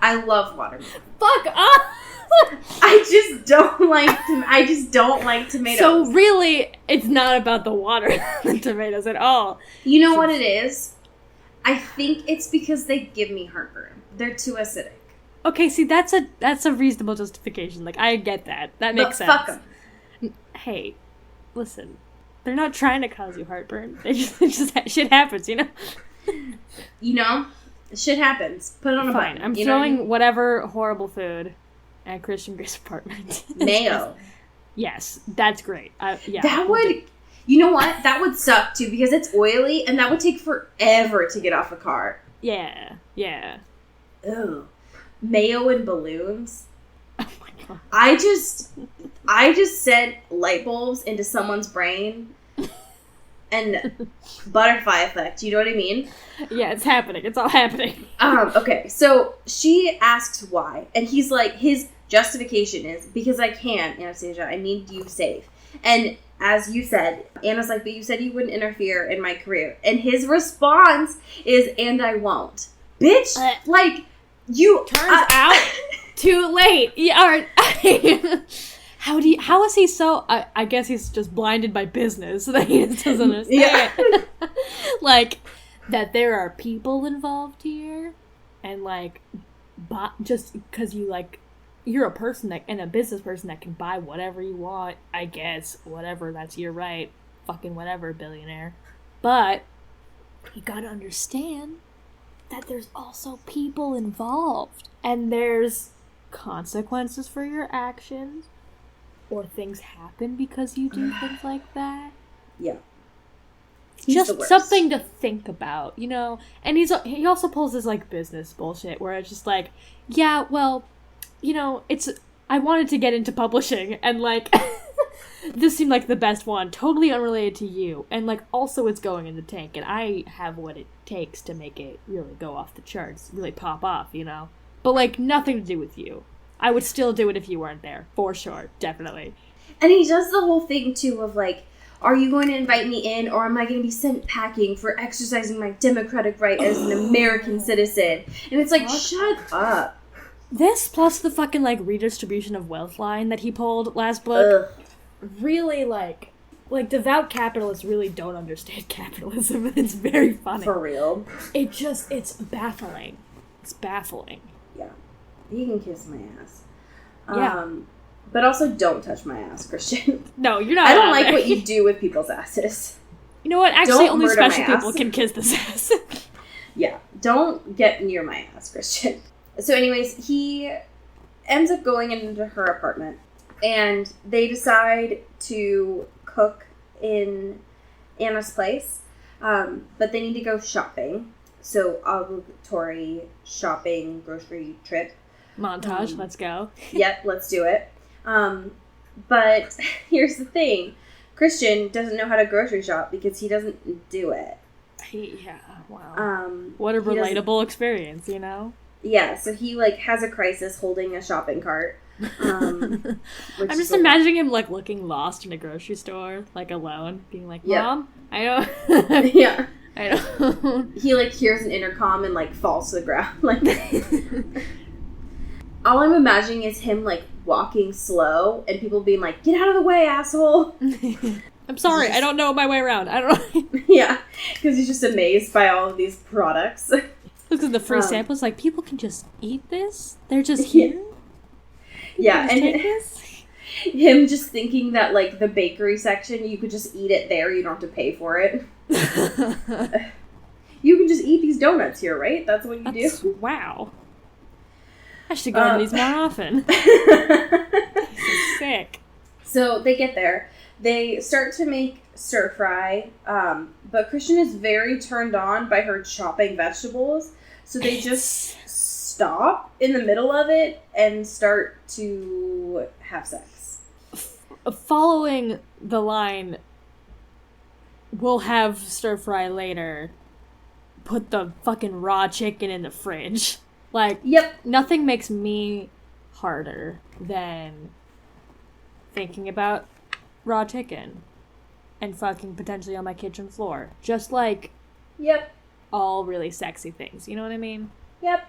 I love watermelon. Fuck up! I just don't like tomatoes. So really, it's not about the water, the tomatoes at all. You know what it is? I think it's because they give me heartburn. They're too acidic. Okay, see, that's a reasonable justification. Like, I get that. That makes sense. Fuck them. Hey, listen. They're not trying to cause you heartburn. It just shit happens, you know? You know? Shit happens. Put it on a button. I'm throwing whatever horrible food at Christian Gray's apartment. Mayo. Yes, that's great. Yeah. That would... You know what? That would suck, too, because it's oily, and that would take forever to get off a car. Yeah. Ugh. Mayo and balloons. Oh my god. I just sent light bulbs into someone's brain and butterfly effect. You know what I mean? Yeah, it's happening. It's all happening. Okay, so she asks why, and he's like, his justification is, because I can, Anastasia, I need you safe. And as you said, Anna's like, but you said you wouldn't interfere in my career. And his response is, and I won't. Bitch, like, you... Turns out, too late. Yeah, how is he so... I guess he's just blinded by business, so that he just doesn't understand. Yeah. Like, that there are people involved here, and, like, just because you, like... You're a person and a business person that can buy whatever you want, I guess. Whatever, that's your right. Fucking whatever, billionaire. But you gotta understand that there's also people involved. And there's consequences for your actions. Or things happen because you do things like that. Yeah. Just something to think about, you know? And he also pulls this, like, business bullshit where it's just like, yeah, well... You know, I wanted to get into publishing, and, like, this seemed like the best one, totally unrelated to you, and, like, also it's going in the tank, and I have what it takes to make it really go off the charts, really pop off, you know? But, like, nothing to do with you. I would still do it if you weren't there, for sure, definitely. And he does the whole thing, too, of, like, are you going to invite me in, or am I going to be sent packing for exercising my democratic right as an American citizen? And it's like, shut up. This plus the fucking, like, redistribution of wealth line that he pulled last book really, like, devout capitalists really don't understand capitalism. It's very funny. For real. It's baffling. It's baffling. Yeah. He can kiss my ass. Yeah. But also don't touch my ass, Christian. No, you're not. I don't like what you do with people's asses. You know what? Actually, only special people can kiss this ass. Yeah. Don't get near my ass, Christian. So anyways, he ends up going into her apartment, and they decide to cook in Anna's place, but they need to go shopping. So, obligatory shopping, grocery trip. Montage, let's go. Yep, let's do it. But here's the thing. Christian doesn't know how to grocery shop because he doesn't do it. Yeah, wow. What a relatable experience, you know? Yeah, so he, like, has a crisis holding a shopping cart. I'm just imagining him, like, looking lost in a grocery store, like, alone, being like, Mom, I don't... Yeah. I don't... He, like, hears an intercom and, like, falls to the ground. Like, all I'm imagining is him, like, walking slow and people being like, get out of the way, asshole. I'm sorry, I don't know my way around. I don't know. Yeah, because he's just amazed by all of these products. Look at the free samples, like, people can just eat this? They're just here? Yeah, and take this? Him just thinking that, like, the bakery section, you could just eat it there, you don't have to pay for it. You can just eat these donuts here, right? That's what you do? Wow. I should go to these more often. This is sick. So they get there. They start to make stir fry, but Christian is very turned on by her chopping vegetables, so they just stop in the middle of it and start to have sex. Following the line, we'll have stir fry later, put the fucking raw chicken in the fridge. Like, yep. Nothing makes me harder than thinking about raw chicken and fucking potentially on my kitchen floor. Just like, yep, all really sexy things. You know what I mean? Yep.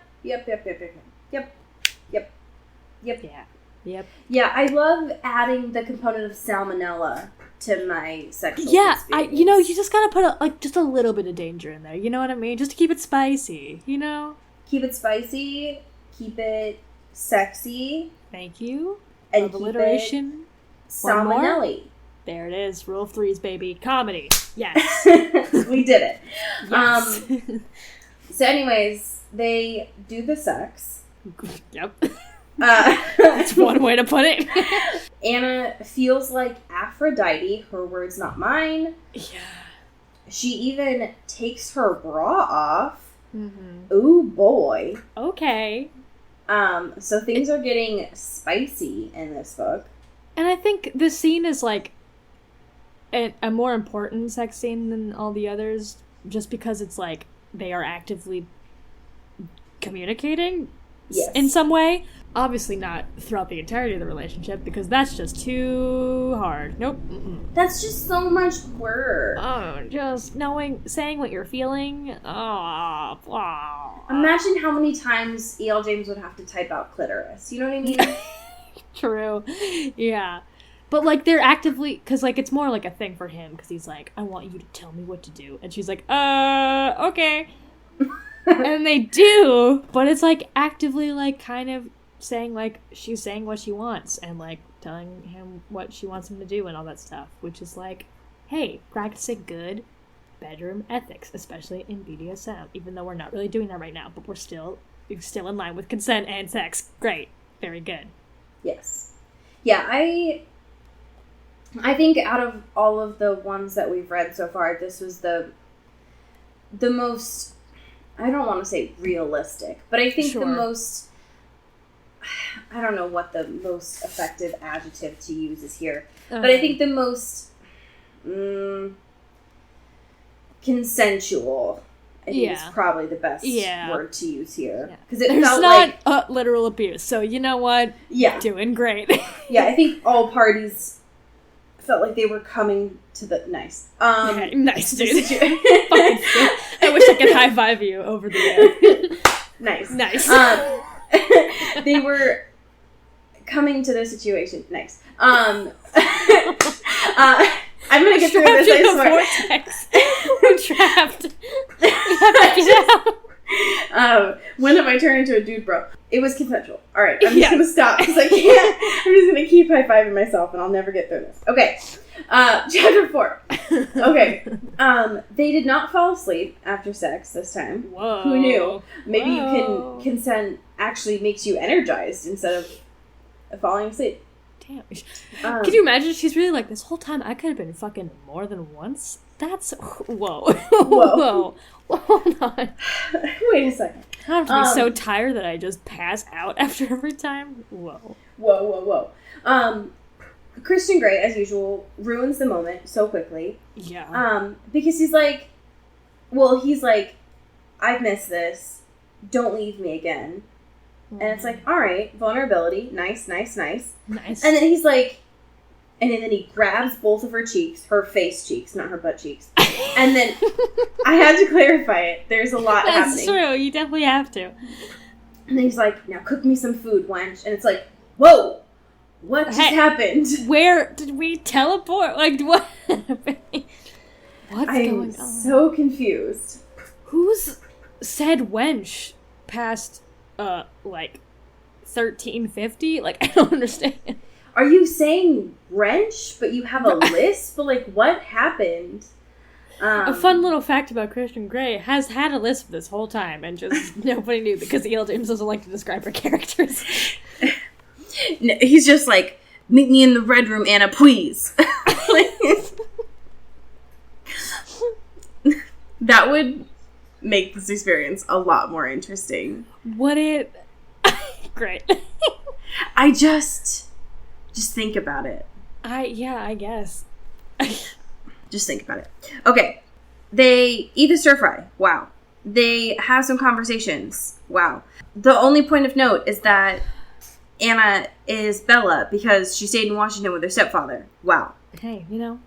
Yeah. Yeah, I love adding the component of salmonella to my sexual experience. You just gotta put just a little bit of danger in there. You know what I mean? Just to keep it spicy. You know? Keep it spicy. Keep it sexy. Thank you. And love alliteration. Salmonelli. There it is. Rule of threes, baby. Comedy. Yes. We did it. Yes. So anyways, they do the sex. Yep. That's one way to put it. Anna feels like Aphrodite. Her words, not mine. Yeah. She even takes her bra off. Mm-hmm. Ooh, boy. Okay. So things are getting spicy in this book. And I think this scene is like a more important sex scene than all the others, just because it's like they are actively communicating in some way. Obviously not throughout the entirety of the relationship, because that's just too hard. Nope. Mm-mm. That's just so much work. Oh, just saying what you're feeling. Oh. Imagine how many times E.L. James would have to type out clitoris. You know what I mean? True. Yeah. But, like, they're actively... Because, like, it's more like a thing for him. Because he's like, I want you to tell me what to do. And she's like, okay. And they do. But it's, like, actively, like, kind of saying, like, she's saying what she wants. And, like, telling him what she wants him to do and all that stuff. Which is, like, hey, practicing good bedroom ethics. Especially in BDSM. Even though we're not really doing that right now. But we're still in line with consent and sex. Great. Very good. Yes. Yeah, I think out of all of the ones that we've read so far, this was the most, I don't want to say realistic, but I think the most, I don't know what the most effective adjective to use is here, but I think the most consensual, I think is probably the best word to use here. Because it felt like... not literal abuse, so you know what? Yeah. Doing great. Yeah, I think all parties felt like they were coming to the... Nice. Nice, dude. I wish I could high-five you over the air. Nice. They were coming to the situation. Nice. I'm gonna get through this, I swear. Vortex. We're trapped. We have to get out. When have I turned into a dude bro? It was consensual. Alright, I'm just gonna stop because I can't. I'm just gonna keep high-fiving myself and I'll never get through this. Okay. Chapter 4. Okay. They did not fall asleep after sex this time. Whoa. Who knew? Maybe consent actually makes you energized instead of falling asleep. Damn. Can you imagine? She's really like, this whole time I could have been fucking more than once? That's... Whoa. Whoa. Hold on. Wait a second. I have to be so tired that I just pass out after every time? Whoa. Christian Grey, as usual, ruins the moment so quickly. Yeah. Because he's like, I've missed this. Don't leave me again. And it's like, all right, vulnerability. Nice. And then he's like, and then he grabs both of her cheeks, her face cheeks, not her butt cheeks. And then I had to clarify it. There's a lot happening. That's true. You definitely have to. And then he's like, now cook me some food, wench. And it's like, whoa. What just happened? Where did we teleport? Like, what happened? What's going on? I'm so confused. Who's said wench past, 1350? Like, I don't understand. Are you saying wrench, but you have a lisp? But, like, what happened? A fun little fact about Christian Grey has had a lisp this whole time, and just nobody knew because E.L. James doesn't like to describe her characters. No, he's just like, meet me in the red room, Anna, please. That would make this experience a lot more interesting. Great. I just think about it. I guess. Just think about it. Okay. They eat the stir fry. Wow. They have some conversations. Wow. The only point of note is that Anna is Bella because she stayed in Washington with her stepfather. Wow. Hey, when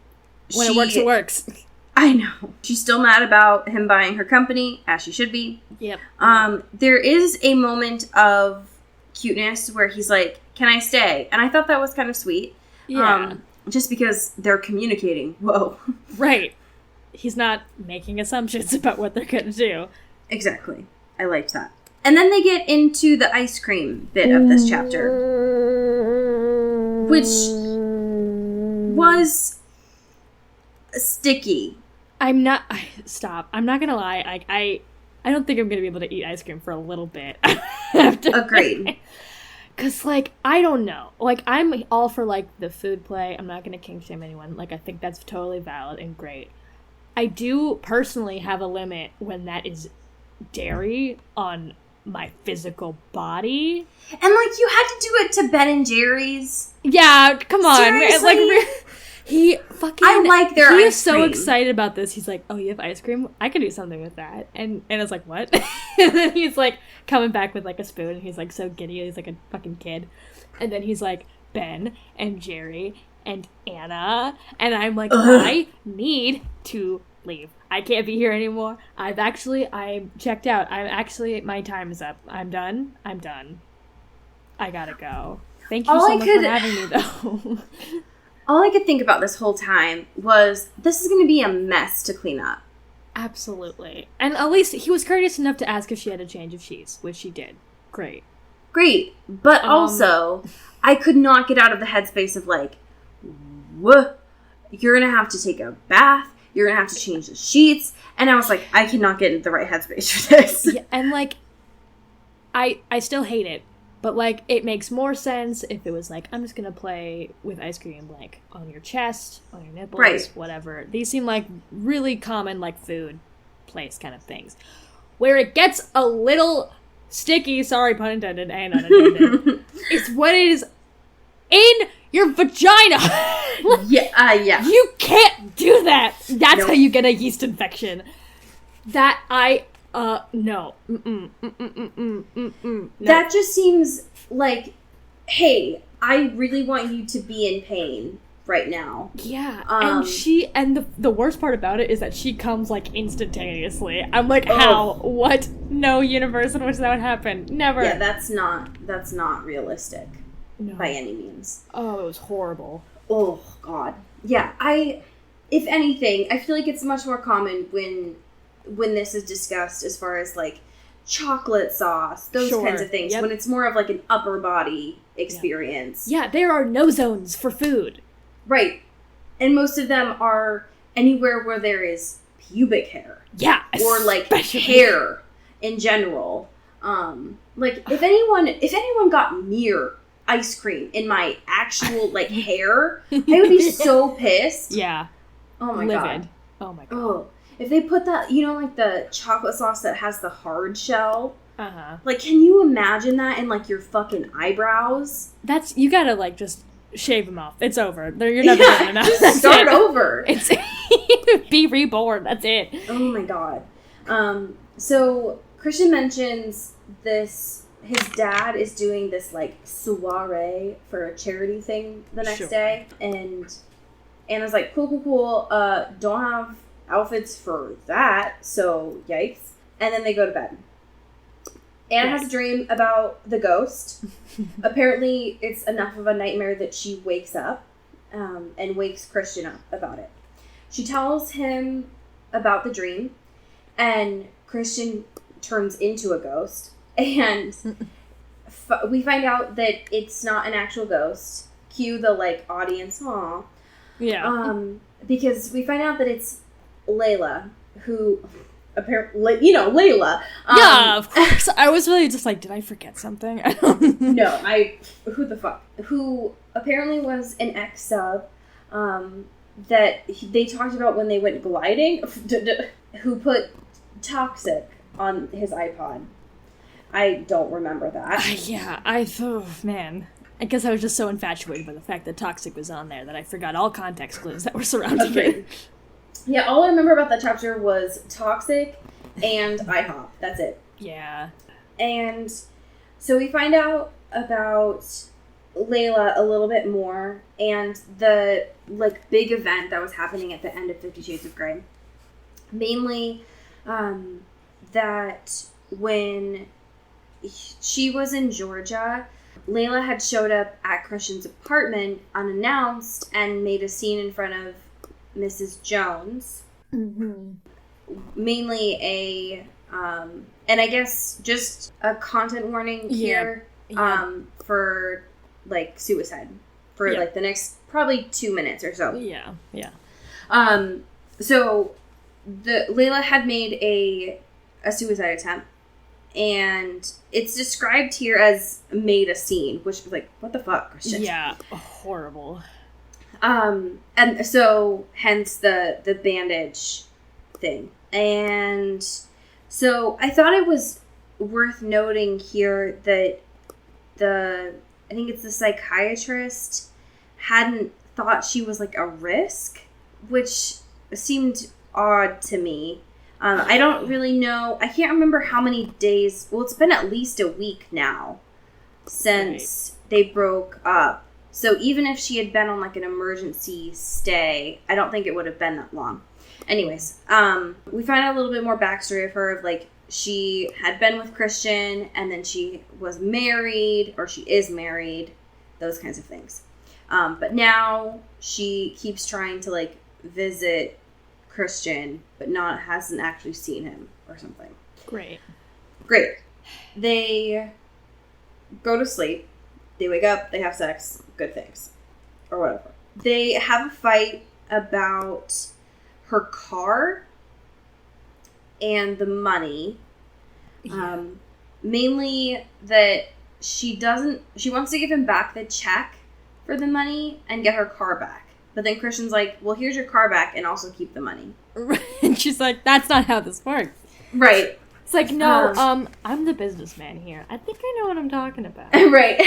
it works, it works. I know. She's still mad about him buying her company, as she should be. Yep. There is a moment of cuteness where he's like, can I stay? And I thought that was kind of sweet. Yeah. Just because they're communicating. Whoa. Right. He's not making assumptions about what they're going to do. Exactly. I liked that. And then they get into the ice cream bit of this chapter, which was sticky. Stop. I'm not going to lie. I don't think I'm going to be able to eat ice cream for a little bit. Agreed. Because, like, I don't know. Like, I'm all for, like, the food play. I'm not going to kink shame anyone. Like, I think that's totally valid and great. I do personally have a limit when that is dairy on my physical body. And, like, you had to do it to Ben and Jerry's. Yeah, come on. Seriously? Like, he fucking... I like their ice cream. He is so excited about this. He's like, oh, you have ice cream? I can do something with that. And I was like, what? And then he's like, coming back with like a spoon. And he's like so giddy. He's like a fucking kid. And then he's like, Ben and Jerry and Anna. And I'm like, I need to leave. I can't be here anymore. I'm checked out. My time is up. I'm done. I gotta go. Thank you so much for having me, though. All I could think about this whole time was, this is going to be a mess to clean up. Absolutely. And at least he was courteous enough to ask if she had a change of sheets, which she did. Great. But also, I could not get out of the headspace of like, whoa, you're going to have to take a bath. You're going to have to change the sheets. And I was like, I cannot get into the right headspace for this. Yeah, and like, I still hate it. But, like, it makes more sense if it was, like, I'm just gonna play with ice cream, like, on your chest, on your nipples, right. Whatever. These seem like really common, like, food place kind of things. Where it gets a little sticky, sorry, pun intended, and unintended, it's when it is in your vagina! Yeah. You can't do that! That's how you get a yeast infection. No. No. That just seems like, hey, I really want you to be in pain right now. Yeah. And the worst part about it is that she comes, like, instantaneously. I'm like, how? What? No universe in which that would happen. Never. Yeah, that's not realistic. No. By any means. Oh, it was horrible. Oh, God. Yeah, if anything, I feel like it's much more common when this is discussed as far as, like, chocolate sauce, those kinds of things. Yep. When it's more of, like, an upper body experience. Yeah, there are no zones for food. Right. And most of them are anywhere where there is pubic hair. Yeah. Or, like, hair in general. Like, if anyone got near ice cream in my actual, like, hair, I would be so pissed. Yeah. Oh, my God. Oh, my God. Oh. If they put that, like the chocolate sauce that has the hard shell, like, can you imagine that in, like, your fucking eyebrows? You gotta, like, just shave them off. It's over. You're never gonna know. Just start over. Be reborn. That's it. Oh, my God. So, Christian mentions this, his dad is doing this, like, soiree for a charity thing the next day, and Anna's like, cool, don't have outfits for that, so yikes. And then they go to bed. Anna has a dream about the ghost. Apparently, it's enough of a nightmare that she wakes up and wakes Christian up about it. She tells him about the dream, and Christian turns into a ghost. And we find out that it's not an actual ghost. Cue the, like, audience, aw. Yeah. Because we find out that it's Layla, who... apparently, you know, Layla. Yeah, of course. I was really just like, did I forget something? I don't know. No, who the fuck? Who apparently was an ex-sub that they talked about when they went gliding, who put Toxic on his iPod. I don't remember that. Man. I guess I was just so infatuated by the fact that Toxic was on there that I forgot all context clues that were surrounding it. Yeah, all I remember about that chapter was Toxic and IHOP. That's it. Yeah. And so we find out about Layla a little bit more and the, like, big event that was happening at the end of 50 Shades of Grey. Mainly that when she was in Georgia, Layla had showed up at Christian's apartment unannounced and made a scene in front of Mrs. Jones. Mm-hmm. Mainly and I guess just a content warning here for, like, suicide for like the next probably 2 minutes or so. Yeah. So Layla had made a suicide attempt, and it's described here as made a scene, which was like, what the fuck, Christian? Yeah, horrible. And so hence the bandage thing. And so I thought it was worth noting here that I think it's the psychiatrist hadn't thought she was, like, a risk, which seemed odd to me. I don't really know. I can't remember how many days. Well, it's been at least a week now since they broke up. So even if she had been on, like, an emergency stay, I don't think it would have been that long. Anyways, we find out a little bit more backstory of her, of, like, she had been with Christian, and then she was married, or she is married, those kinds of things. But now she keeps trying to, like, visit Christian, but hasn't actually seen him or something. Great. They go to sleep. They wake up. They have sex. Good things. Or whatever. They have a fight about her car and the money. Yeah. Mainly that she wants to give him back the check for the money and get her car back. But then Christian's like, well, here's your car back and also keep the money. And she's like, that's not how this works. Right. It's like, no, I'm the businessman here. I think I know what I'm talking about. Right.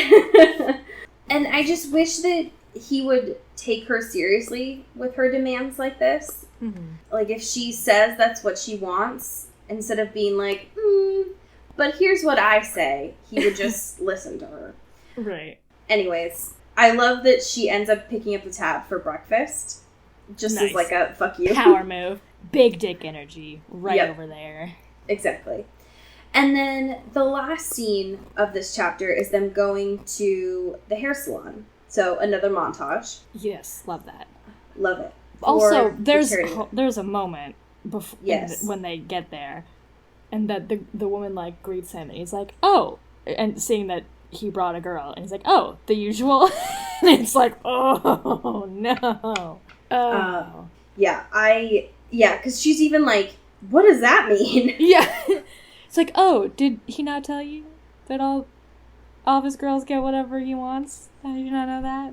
And I just wish that he would take her seriously with her demands like this. Mm-hmm. Like, if she says that's what she wants, instead of being like, but here's what I say, he would just listen to her. Right. Anyways, I love that she ends up picking up the tab for breakfast. Just nice. As like a fuck you. Power move. Big dick energy. Right over there. Exactly. And then the last scene of this chapter is them going to the hair salon. So another montage. Yes, love that. Love it. Also, there's a moment before yes. when they get there, and that the woman, like, greets him, and he's like, oh, and seeing that he brought a girl, and he's like, oh, the usual? And it's like, oh, no. Oh. Yeah, because she's even like, what does that mean? Yeah. It's like, oh, did he not tell you that all of his girls get whatever he wants? Did you not know that?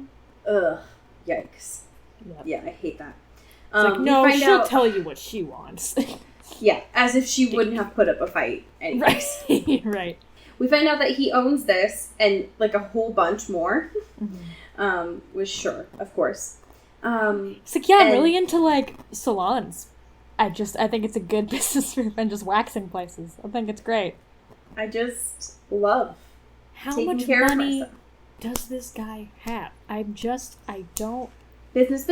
Ugh. Yikes. Yep. Yeah, I hate that. It's like, no, she'll tell you what she wants. Yeah, as if she wouldn't have put up a fight anyways. Right. Right. We find out that he owns this and, like, a whole bunch more. Mm-hmm. Which, sure, of course. It's like, yeah, I'm really into, like, salons. I think it's a good business move and just waxing places. I think it's great. I just love how taking much care money of myself. Does this guy have? I don't... Business.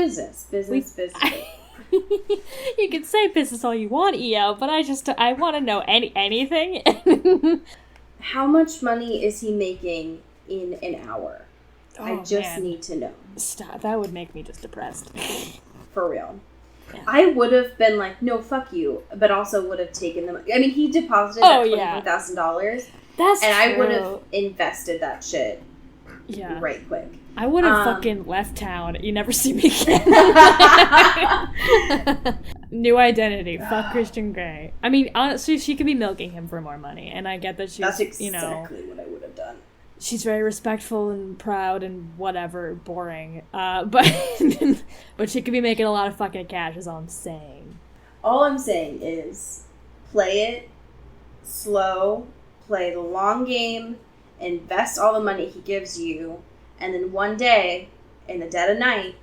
You can say business all you want, EO, but I want to know anything. how much money is he making in an hour? I just need to know. Stop. That would make me just depressed. For real. Yeah. I would have been like, no, fuck you, but also would have taken them. I mean, he deposited that $21,000. That's and true. I would have invested that shit right quick. I would have fucking left town. You never see me again. New identity. Fuck Christian Grey. I mean, honestly, she could be milking him for more money, and I get that she's, That's exactly what I would have done. She's very respectful and proud and whatever, boring. But she could be making a lot of fucking cash, is all I'm saying. All I'm saying is play it slow, play the long game, invest all the money he gives you, and then one day, in the dead of night,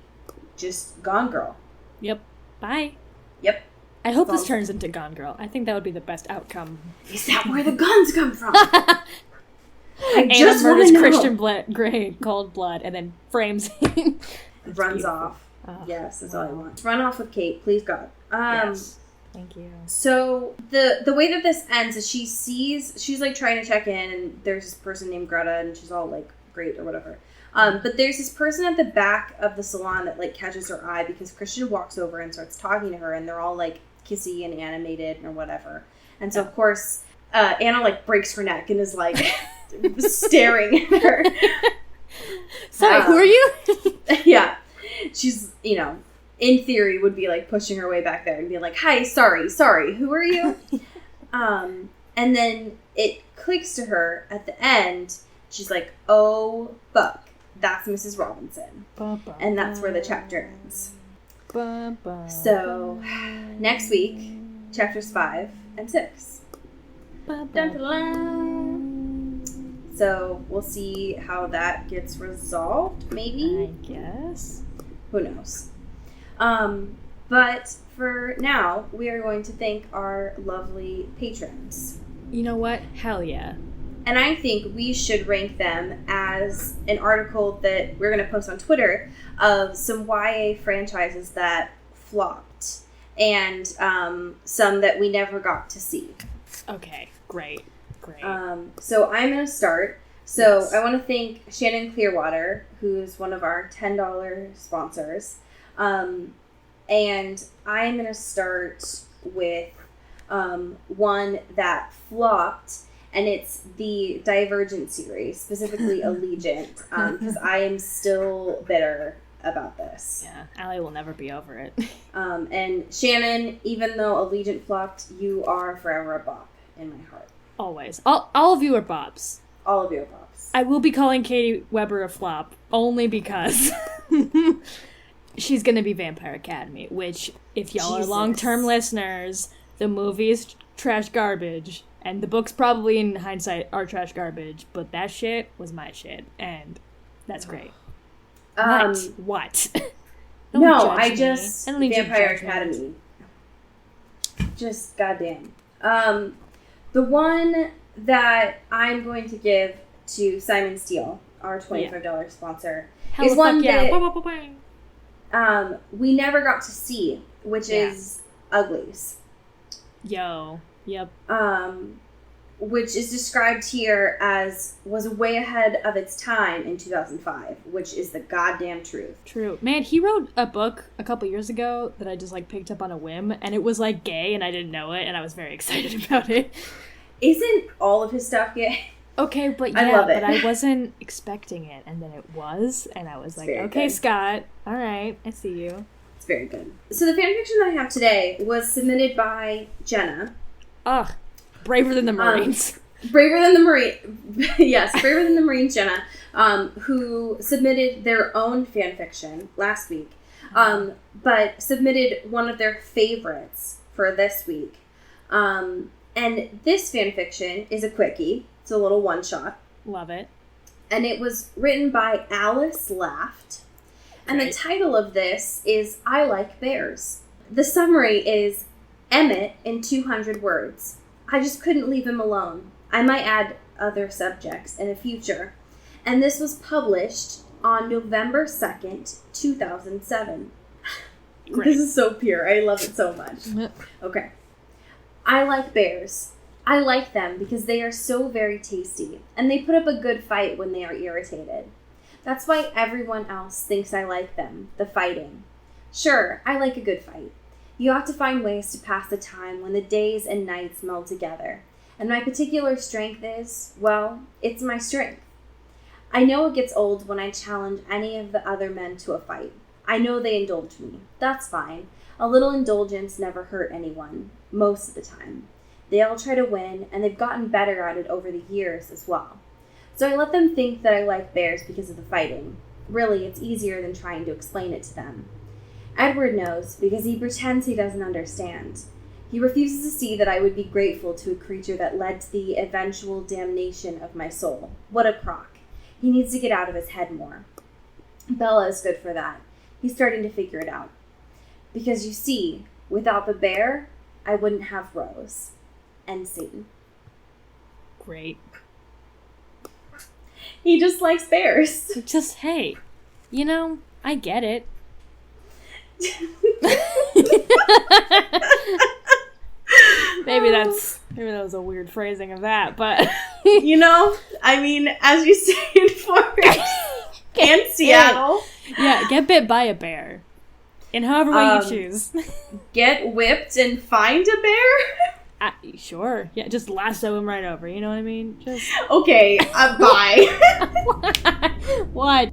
just Gone Girl. Yep. Bye. Yep. I hope this turns into Gone Girl. I think that would be the best outcome. Is that where the guns come from? I just murders Christian Grey cold blood and then frames him. Runs off. Yes, that's all I want. Run off with Kate, please God. Yes. Thank you. So the way that this ends is she's like trying to check in, and there's this person named Greta, and she's all like great or whatever. But there's this person at the back of the salon that like catches her eye because Christian walks over and starts talking to her, and they're all like kissy and animated or whatever. And so of course Anna like breaks her neck and is like staring at her. Sorry, who are you? Yeah. She's, in theory would be like pushing her way back there and be like, hi, sorry, who are you? And then it clicks to her at the end. She's like, oh, fuck. That's Mrs. Robinson. And that's where the chapter ends. So, next week, chapters 5 and 6. Dun, dun, dun. So, we'll see how that gets resolved, maybe? I guess. Who knows? But for now, we are going to thank our lovely patrons. You know what? Hell yeah. And I think we should rank them as an article that we're going to post on Twitter of some YA franchises that flopped and some that we never got to see. Okay, great. So I'm going to start. So yes. I want to thank Shannon Clearwater, who's one of our $10 sponsors. And I'm going to start with one that flopped. And it's the Divergent series, specifically Allegiant, because I am still bitter about this. Yeah, Allie will never be over it. And Shannon, even though Allegiant flopped, you are forever a bop in my heart. Always. All of you are bops. All of you are bops. I will be calling Katie Weber a flop, only because she's going to be Vampire Academy, which, if y'all are long-term listeners, the movie is trash garbage. And the books probably, in hindsight, are trash garbage, but that shit was my shit, and that's great. What? No, Vampire Academy. Just goddamn. The one that I'm going to give to Simon Steele, our $25 sponsor, is one that we never got to see, which is Uglies. Yo. Yep. Which is described here as was way ahead of its time in 2005, which is the goddamn truth. True. Man, he wrote a book a couple years ago that I just picked up on a whim, and it was gay, and I didn't know it, and I was very excited about it. Isn't all of his stuff gay? Okay, but yeah, I love it. But I wasn't expecting it, and then it was, and I was like, okay, good. Scott, all right, I see you. It's very good. So the fanfiction that I have today was submitted by Jenna. Ugh, braver than the Marines. Braver than the Marine. Yes, braver than the Marines, Jenna, who submitted their own fanfiction last week, but submitted one of their favorites for this week. And this fanfiction is a quickie. It's a little one-shot. Love it. And it was written by Alice Laft. And the title of this is I Like Bears. The summary is Emmett in 200 words. I just couldn't leave him alone. I might add other subjects in the future. And this was published on November 2nd, 2007. Great. This is so pure. I love it so much. Okay. I like bears. I like them because they are so very tasty, and they put up a good fight when they are irritated. That's why everyone else thinks I like them, the fighting. Sure, I like a good fight. You have to find ways to pass the time when the days and nights meld together. And my particular strength is, well, it's my strength. I know it gets old when I challenge any of the other men to a fight. I know they indulge me. That's fine. A little indulgence never hurt anyone, most of the time. They all try to win, and they've gotten better at it over the years as well. So I let them think that I like bears because of the fighting. Really, it's easier than trying to explain it to them. Edward knows because he pretends he doesn't understand. He refuses to see that I would be grateful to a creature that led to the eventual damnation of my soul. What a crock. He needs to get out of his head more. Bella is good for that. He's starting to figure it out. Because you see, without the bear, I wouldn't have Rose. End scene. Great. He just likes bears. Just, hey, you know, I get it. Maybe that was a weird phrasing of that, but you know, I mean, as you say in Forrest and Seattle, yeah, get bit by a bear, in however way you choose. Get whipped and find a bear. Sure, yeah, just lasso him right over. You know what I mean? Just okay. Bye. What?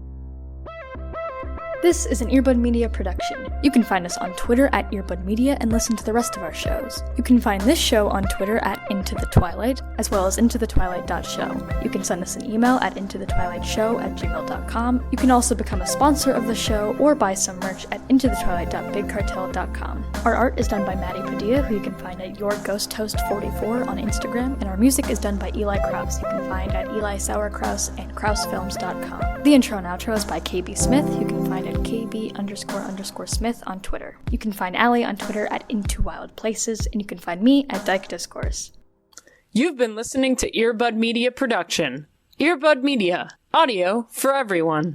This is an Earbud Media production. You can find us on Twitter at Earbud Media and listen to the rest of our shows. You can find this show on Twitter at Into the Twilight, as well as intothetwilight.show. You can send us an email at intothetwilightshow@gmail.com. You can also become a sponsor of the show or buy some merch at intothetwilight.bigcartel.com. Our art is done by Maddie Padilla, who you can find at YourGhostHost44 on Instagram, and our music is done by Eli Krause, you can find at Eli Sauerkraus and KrausFilms.com. The intro and outro is by KB Smith, you can find at KB__Smith on Twitter. You can find Allie on Twitter at Into Wild Places, and you can find me at Dyke Discourse. You've been listening to Earbud Media Production. Earbud Media. Audio for everyone.